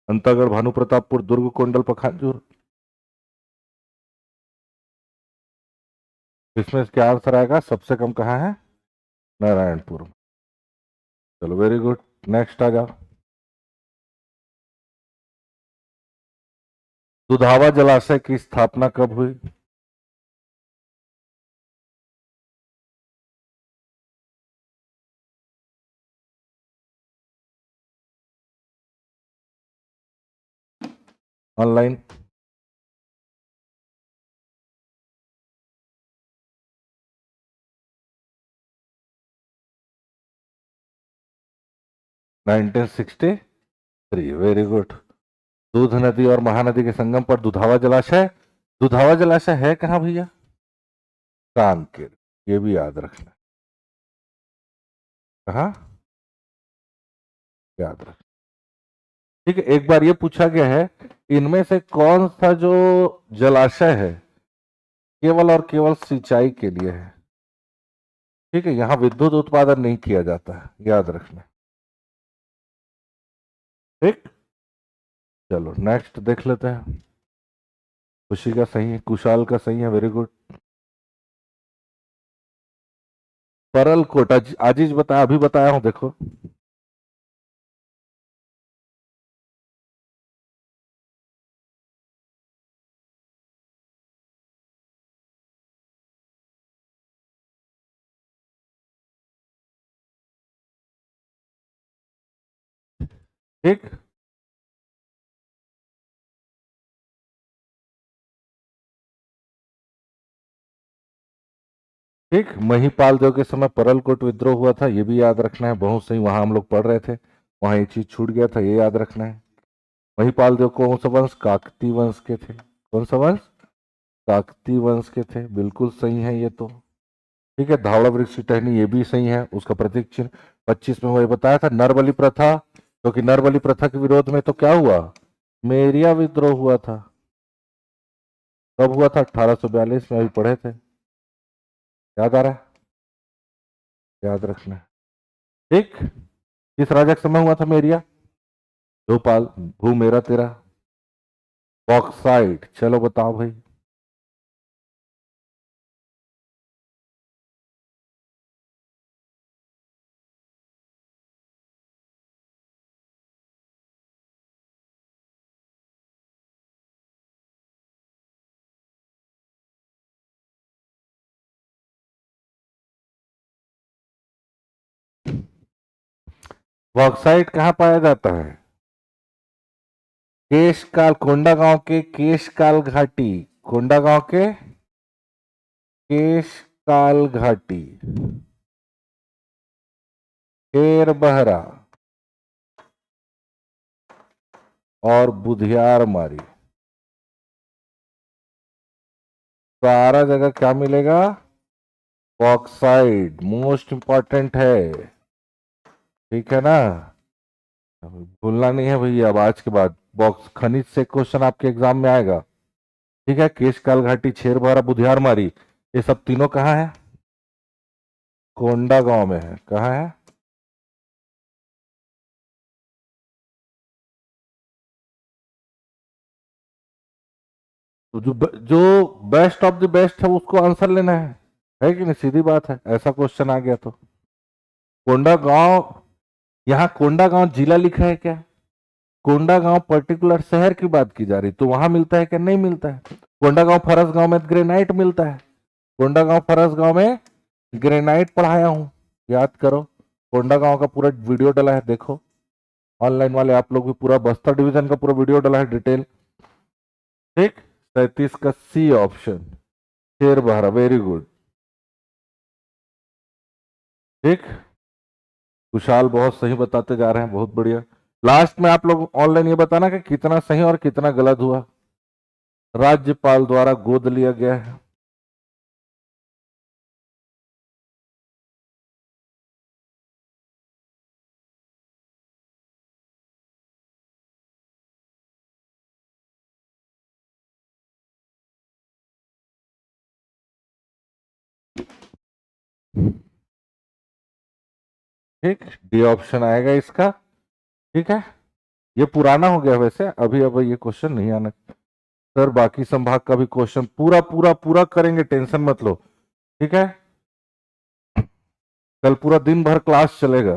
अंतागढ़, भानु प्रतापपुर, दुर्ग, कोंडल, पखांजूर। इसमें क्या आंसर आएगा? सबसे कम कहाँ है? नारायणपुर। चलो वेरी गुड, नेक्स्ट आ जाओ। दुधावा जलाशय की स्थापना कब हुई? ऑनलाइन 1963। Very good. दूध नदी और महानदी के संगम पर दुधावा जलाशय। दुधावा जलाशय है कहाँ भैया? कांकेर। ये भी याद रखना। कहाँ? याद रख। ठीक है, एक बार ये पूछा गया है, इनमें से कौन सा जो जलाशय है केवल और केवल सिंचाई के लिए है? ठीक है, यहां विद्युत उत्पादन नहीं किया जाता है, याद रखना। ठीक, चलो नेक्स्ट देख लेते हैं। खुशी का सही है, कुशाल का सही है, वेरी गुड। परल कोट आजीज बताया, अभी बताया हूं देखो। ठीक। ठीक, महिपाल देव के समय परलकोट विद्रोह हुआ था, ये भी याद रखना है। बहुत सही, वहां हम लोग पढ़ रहे थे, वहां ये चीज छूट गया था, ये याद रखना है। महिपाल देव कौन सा वंश? काकती वंश के थे। कौन सा वंश? काकती वंश के थे, बिल्कुल सही है ये तो। ठीक है, धावड़ा वृक्ष की टहनी, ये भी सही है। उसका प्रतीक चिन्ह 25 में वही बताया था। नरबली प्रथा, क्योंकि नरबली प्रथा के विरोध में तो क्या हुआ? मेरिया विद्रोह हुआ था। कब हुआ था? 1842 में, अभी पढ़े थे। याद आ रहा है? याद रखना है। ठीक। किस राजा के समय हुआ था मेरिया? भोपाल। भू मेरा तेरा, बॉक्साइट। चलो बताओ भाई। बॉक्साइट कहाँ पाया जाता है? केशकाल, कोंडागांव के केशकाल घाटी, कोंडागांव के केशकाल घाटी, शेर बहरा और बुधियार मारी, सारा जगह क्या मिलेगा? बॉक्साइट मोस्ट इंपॉर्टेंट है, ठीक है ना? भूलना नहीं है भैया, अब आज के बाद बॉक्स खनिज से क्वेश्चन आपके एग्जाम में आएगा, ठीक है? केशकाल घाटी, शेरबहारा, बुधियार मारी, ये सब तीनों कहाँ है? कोंडा गांव में है। कहाँ है? तो जो बेस्ट ऑफ द बेस्ट है उसको आंसर लेना है कि नहीं? सीधी बात है, ऐसा क्वेश्चन आ गया तो कोंडा गांव, यहाँ कोंडा गांव जिला लिखा है क्या? कोंडा गांव पर्टिकुलर शहर की बात की जा रही, तो वहां मिलता है क्या? नहीं मिलता है। कोंडा गांव फरस गांव में ग्रेनाइट मिलता है, कोंडा गांव फरस गांव में ग्रेनाइट पढ़ाया हूं, याद करो। कोंडा गांव का पूरा वीडियो डला है, देखो ऑनलाइन वाले आप लोग भी, पूरा बस्तर डिवीजन का पूरा वीडियो डला है डिटेल, ठीक? 37 का सी ऑप्शन, शेर बहरा, वेरी गुड, ठीक। कुशाल बहुत सही बताते जा रहे हैं, बहुत बढ़िया। लास्ट में आप लोग ऑनलाइन ये बताना कि कितना सही और कितना गलत हुआ, राज्यपाल द्वारा गोद लिया गया है। ठीक, डी ऑप्शन आएगा इसका, ठीक है। ये पुराना हो गया वैसे, अभी अब ये क्वेश्चन नहीं आना। सर बाकी संभाग का भी क्वेश्चन पूरा पूरा पूरा करेंगे, टेंशन मत लो, ठीक है? कल पूरा दिन भर क्लास चलेगा,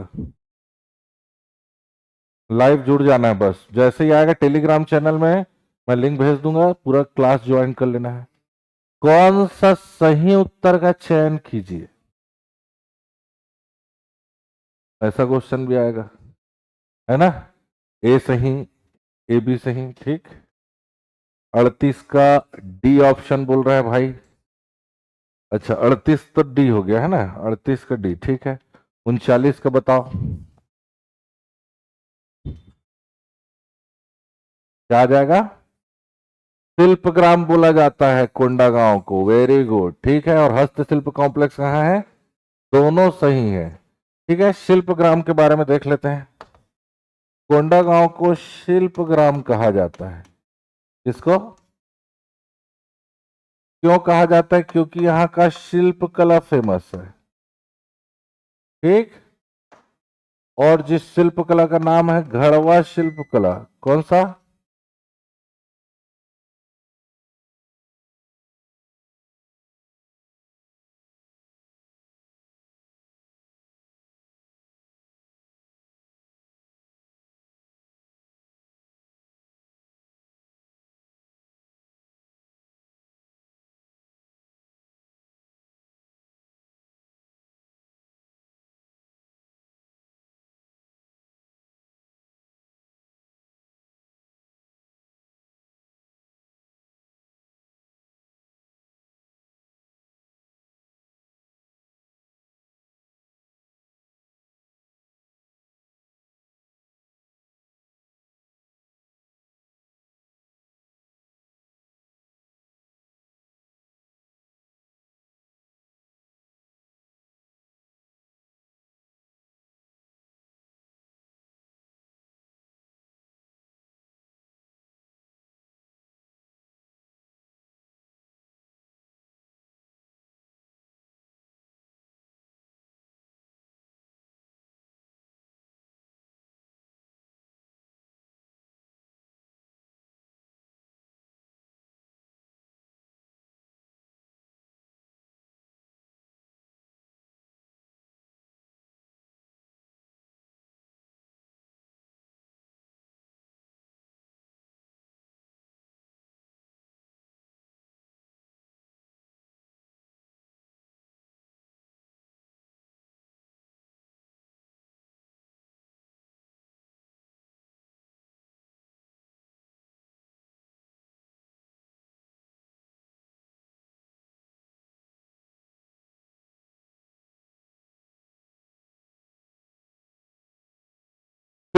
लाइव जुड़ जाना है बस, जैसे ही आएगा टेलीग्राम चैनल में मैं लिंक भेज दूंगा, पूरा क्लास ज्वाइन कर लेना है। कौन सा सही उत्तर का चयन कीजिए, ऐसा क्वेश्चन भी आएगा, है ना? ए सही, ए बी सही, ठीक। 38 का डी ऑप्शन बोल रहा है भाई। अच्छा 38 तो डी हो गया है ना, 38 का डी, ठीक है। 39 का बताओ, क्या आ जाएगा? शिल्पग्राम बोला जाता है कोंडा गांव को, वेरी गुड, ठीक है। और हस्तशिल्प कॉम्प्लेक्स कहाँ है? दोनों सही है, ठीक है। शिल्पग्राम के बारे में देख लेते हैं। कोंडा गांव को शिल्पग्राम कहा जाता है, किसको? क्यों कहा जाता है? क्योंकि यहाँ का शिल्प कला फेमस है, ठीक। और जिस शिल्प कला का नाम है घड़वा शिल्प कला, कौन सा?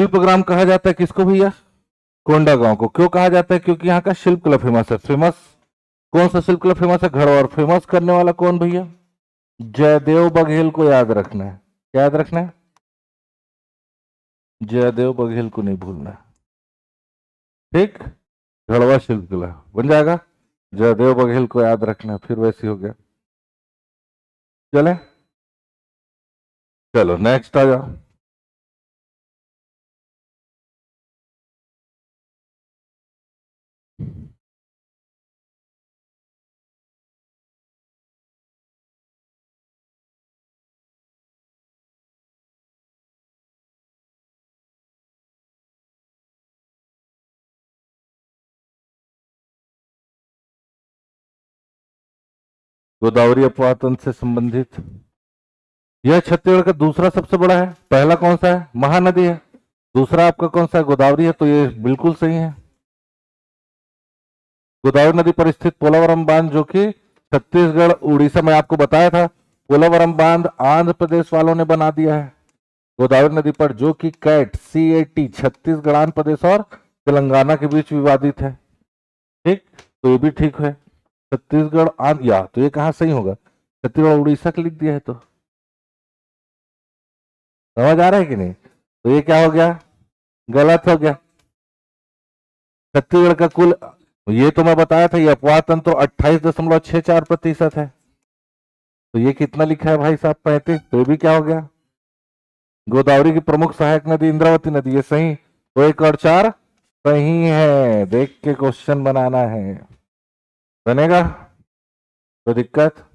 शिल्पग्राम कहा जाता है किसको भैया? कोंडागांव को। क्यों कहा जाता है? क्योंकि यहाँ का शिल्प कला फेमस है। फेमस कौन सा शिल्प कला फेमस है? घड़वार। फेमस करने वाला कौन भैया? जयदेव बघेल को याद रखना है। क्या याद रखना है? जयदेव बघेल को नहीं भूलना है। ठीक, घड़वा शिल्प कला बन जाएगा। जयदेव बघेल को याद रखना है, फिर वैसे हो गया। चले, चलो नेक्स्ट आ जाओ। गोदावरी अपवाह तंत्र से संबंधित यह छत्तीसगढ़ का दूसरा सबसे बड़ा है। पहला कौन सा है? महानदी है। दूसरा आपका कौन सा है? गोदावरी है। तो ये बिल्कुल सही है। गोदावरी नदी पर स्थित पोलावरम बांध, जो कि छत्तीसगढ़ उड़ीसा में आपको बताया था, पोलावरम बांध आंध्र प्रदेश वालों ने बना दिया है गोदावरी नदी पर, जो कि CAT छत्तीसगढ़, आंध्र प्रदेश और तेलंगाना के बीच विवादित है। ठीक, तो ये भी ठीक है। छत्तीसगढ़ आंध्र, या तो ये कहाँ सही होगा? छत्तीसगढ़ उड़ीसा का लिख दिया है, तो समझ आ रहा है कि नहीं? तो ये क्या हो गया? गलत हो गया। छत्तीसगढ़ का कुल, ये तो मैं बताया था, ये अपवाह तंत्र 28.64% है। तो ये कितना लिखा है भाई साहब? 35। तो ये भी क्या हो गया? गोदावरी की प्रमुख सहायक नदी इंद्रावती नदी, ये सही। तो 1 और 4 सही है। देख के क्वेश्चन बनाना है। बनेगा? तो दिक्कत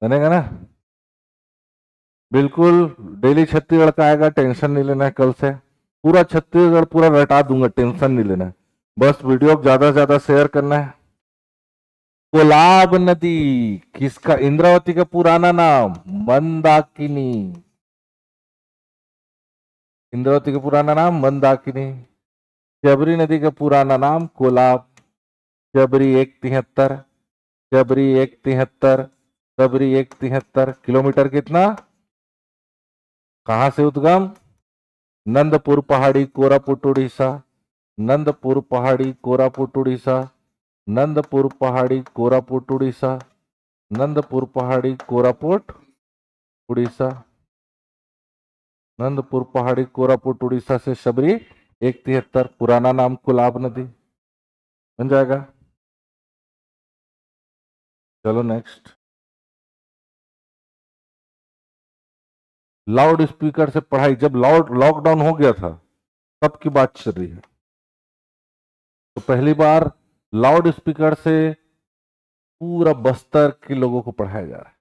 बनेगा ना? बिल्कुल। डेली छत्तीसगढ़ का आएगा, टेंशन नहीं लेना है। कल से पूरा छत्तीसगढ़ पूरा रटा दूंगा, टेंशन नहीं लेना है। बस वीडियो को ज्यादा से ज्यादा शेयर करना है। कोलाब नदी किसका? इंद्रावती का पुराना नाम मंदाकिनी। इंद्रावती का पुराना नाम मंदाकिनी। शबरी नदी का पुराना नाम कोलाब। शबरी 173, शबरी 173, शबरी 173। किलोमीटर कितना? कहां से उद्गम? नंदपुर पहाड़ी, कोरापुट उड़ीसा। नंदपुर पहाड़ी, कोरापुट उड़ीसा। नंदपुर पहाड़ी, कोरापुट उड़ीसा। नंदपुर पहाड़ी, कोरापुट उड़ीसा। नंदपुर पहाड़ी, कोरापुट उड़ीसा से शबरी 173, पुराना नाम कोलाब नदी। बन जाएगा। चलो नेक्स्ट। लाउड स्पीकर से पढ़ाई, जब लॉकडाउन हो गया था तब की बात चल रही है। तो पहली बार लाउड स्पीकर से पूरा बस्तर के लोगों को पढ़ाया जा रहा है,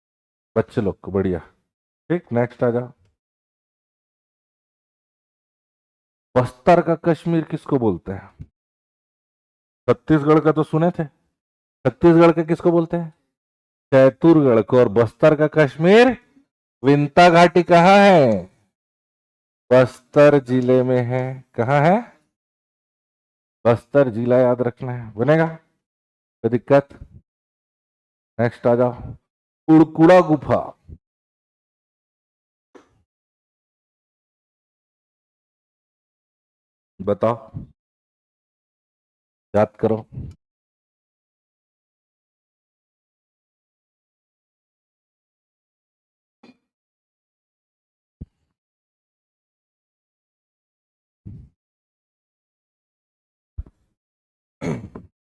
बच्चे लोग को। बढ़िया। ठीक, नेक्स्ट आ जाओ। बस्तर का कश्मीर किसको बोलते हैं? छत्तीसगढ़ का तो सुने थे। छत्तीसगढ़ का किसको बोलते हैं? चैतुरगढ़ को। और बस्तर का कश्मीर, विंता घाटी कहाँ है? बस्तर जिले में है। कहाँ है? बस्तर जिला याद रखना है। बनेगा? कोई दिक्कत? नेक्स्ट आ जाओ। उड़कुड़ा गुफा बताओ, याद करो।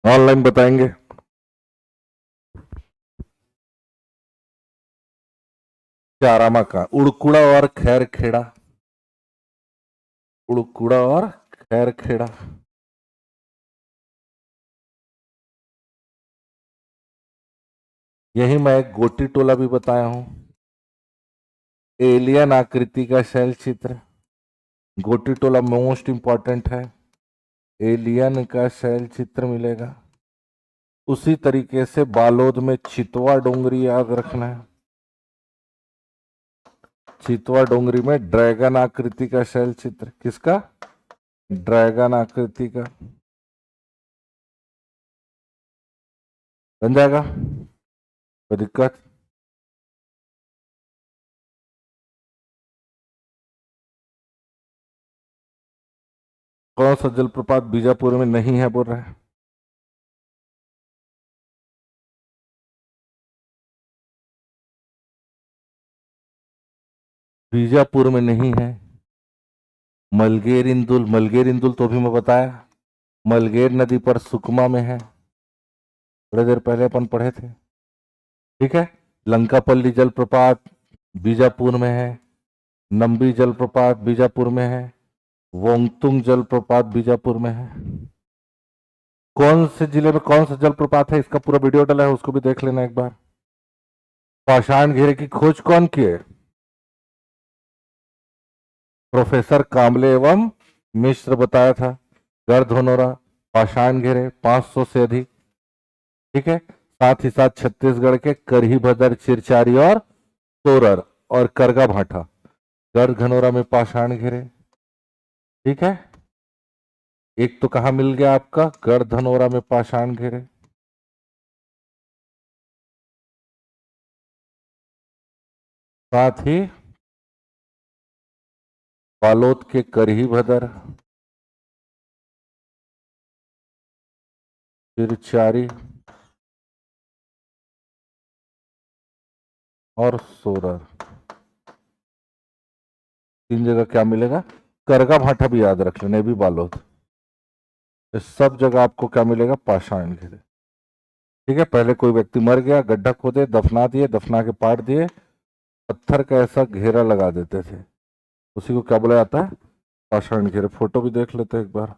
ऑनलाइन बताएंगे। चारामा का उड़कुड़ा और खैर खेड़ा। उड़कुड़ा और खैर खेड़ा। यही मैं एक गोटी टोला भी बताया हूं। एलियन आकृति का शैल चित्र। गोटी टोला मोस्ट इंपॉर्टेंट है। एलियन का शैल चित्र मिलेगा। उसी तरीके से बालोद में चितवा डोंगरी याद रखना है। चितवा डोंगरी में ड्रैगन आकृति का शैल चित्र। किसका? ड्रैगन आकृति का। बन जाएगा? कोई दिक्कत? कौन सा जलप्रपात बीजापुर में नहीं है बोल रहे हैं? बीजापुर में नहीं है। मलगेर इंदुल, मलगेर इंदुल तो भी मैं बताया, मलगेर नदी पर सुकमा में है, थोड़ी देर पहले अपन पढ़े थे। ठीक है। लंकापल्ली जलप्रपात बीजापुर में है, नंबी जलप्रपात बीजापुर में है, वोंगतुंग जलप्रपात बीजापुर में है। कौन से जिले में कौन सा जलप्रपात है इसका पूरा वीडियो डला है, उसको भी देख लेना एक बार। पाषाण घेरे की खोज कौन की है? प्रोफेसर कांबले एवं मिश्र बताया था। गढ़धनौरा, पाषाण घेरे 500 से अधिक। ठीक है। साथ ही साथ छत्तीसगढ़ के करही भदर, चिरचारी और तोरर और करगा भाटा, गढ़धनौरा में पाषाण घेरे। ठीक है। एक तो कहां मिल गया आपका? गढ़धनौरा में पाषाण घेरे। साथ ही बालोद के करही भदर, चिरचारी और सोरर, तीन जगह क्या मिलेगा? करगा भाटा भी याद रख लेना, भी बालोद। इस सब जगह आपको क्या मिलेगा? पाषाण घेरे। ठीक है। पहले कोई व्यक्ति मर गया, गड्ढा खोदे, दफना दिए, दफना के पाट दिए, पत्थर का ऐसा घेरा लगा देते थे, उसी को क्या बोला जाता है? पाषाण घेरे। फोटो भी देख लेते हैं एक बार।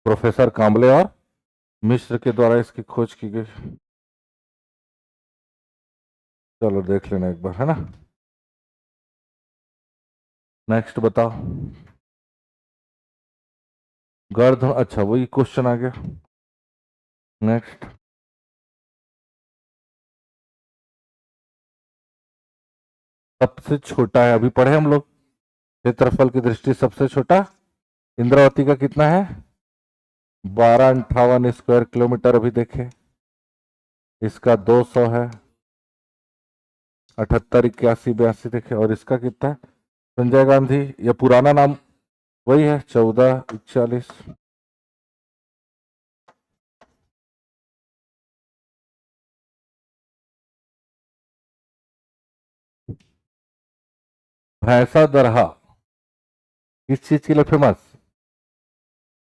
प्रोफेसर कांबले और मिश्र के द्वारा इसकी खोज की गई। चलो देख लेना एक बार, है ना। नेक्स्ट बताओ। गर्दन, अच्छा वही क्वेश्चन आ गया। नेक्स्ट। सबसे छोटा है, अभी पढ़े हम लोग, क्षेत्रफल की दृष्टि सबसे छोटा इंद्रावती का कितना है? 1258 स्क्वायर किलोमीटर। अभी देखे, इसका 200 है, 78, 81, 82 देखे। और इसका कितना है? संजय गांधी, या पुराना नाम वही है, 1441। भैंसा दरहा किस चीज के लिए फेमस?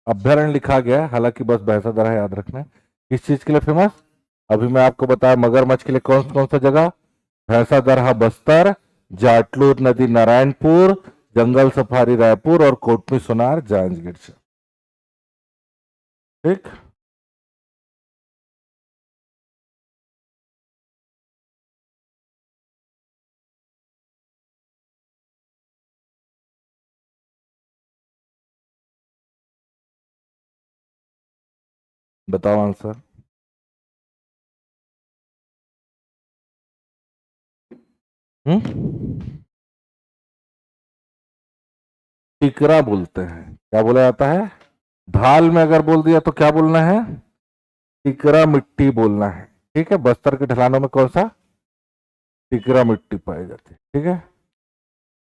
अभ्यारण्य लिखा गया है, हालांकि बस भैंसा दरहा याद रखना है। किस चीज के लिए फेमस? अभी मैं आपको बताया, मगरमच्छ के लिए कौन कौन सा जगह? भैंसा दरहा बस्तर, जाटलूर नदी नारायणपुर, जंगल सफारी रायपुर और कोटमी सोनार जांजगीर। ठीक। बताओ आंसर। टिकरा बोलते हैं। क्या बोला जाता है? ढाल में अगर बोल दिया तो क्या बोलना है? टिकरा मिट्टी बोलना है। ठीक है। बस्तर के ढलानों में कौन सा? टिकरा मिट्टी पाई जाती है। ठीक है।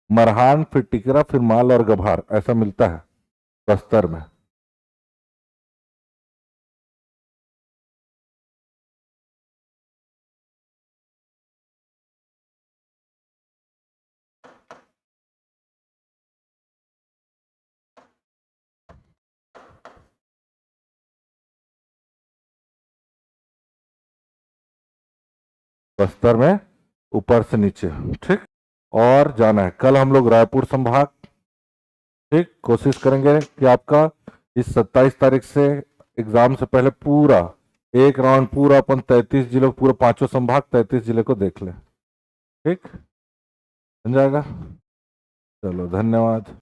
मरहान, फिर टिकरा, फिर माल और गभार, ऐसा मिलता है बस्तर में। बस्तर में ऊपर से नीचे। ठीक। और जाना है कल हम लोग रायपुर संभाग। ठीक। कोशिश करेंगे कि आपका इस 27 तारीख से एग्जाम से पहले पूरा एक राउंड पूरा अपन 33 जिलों, पूरा पांचों संभाग 33 जिले को देख लें। ठीक। बन जाएगा। चलो धन्यवाद।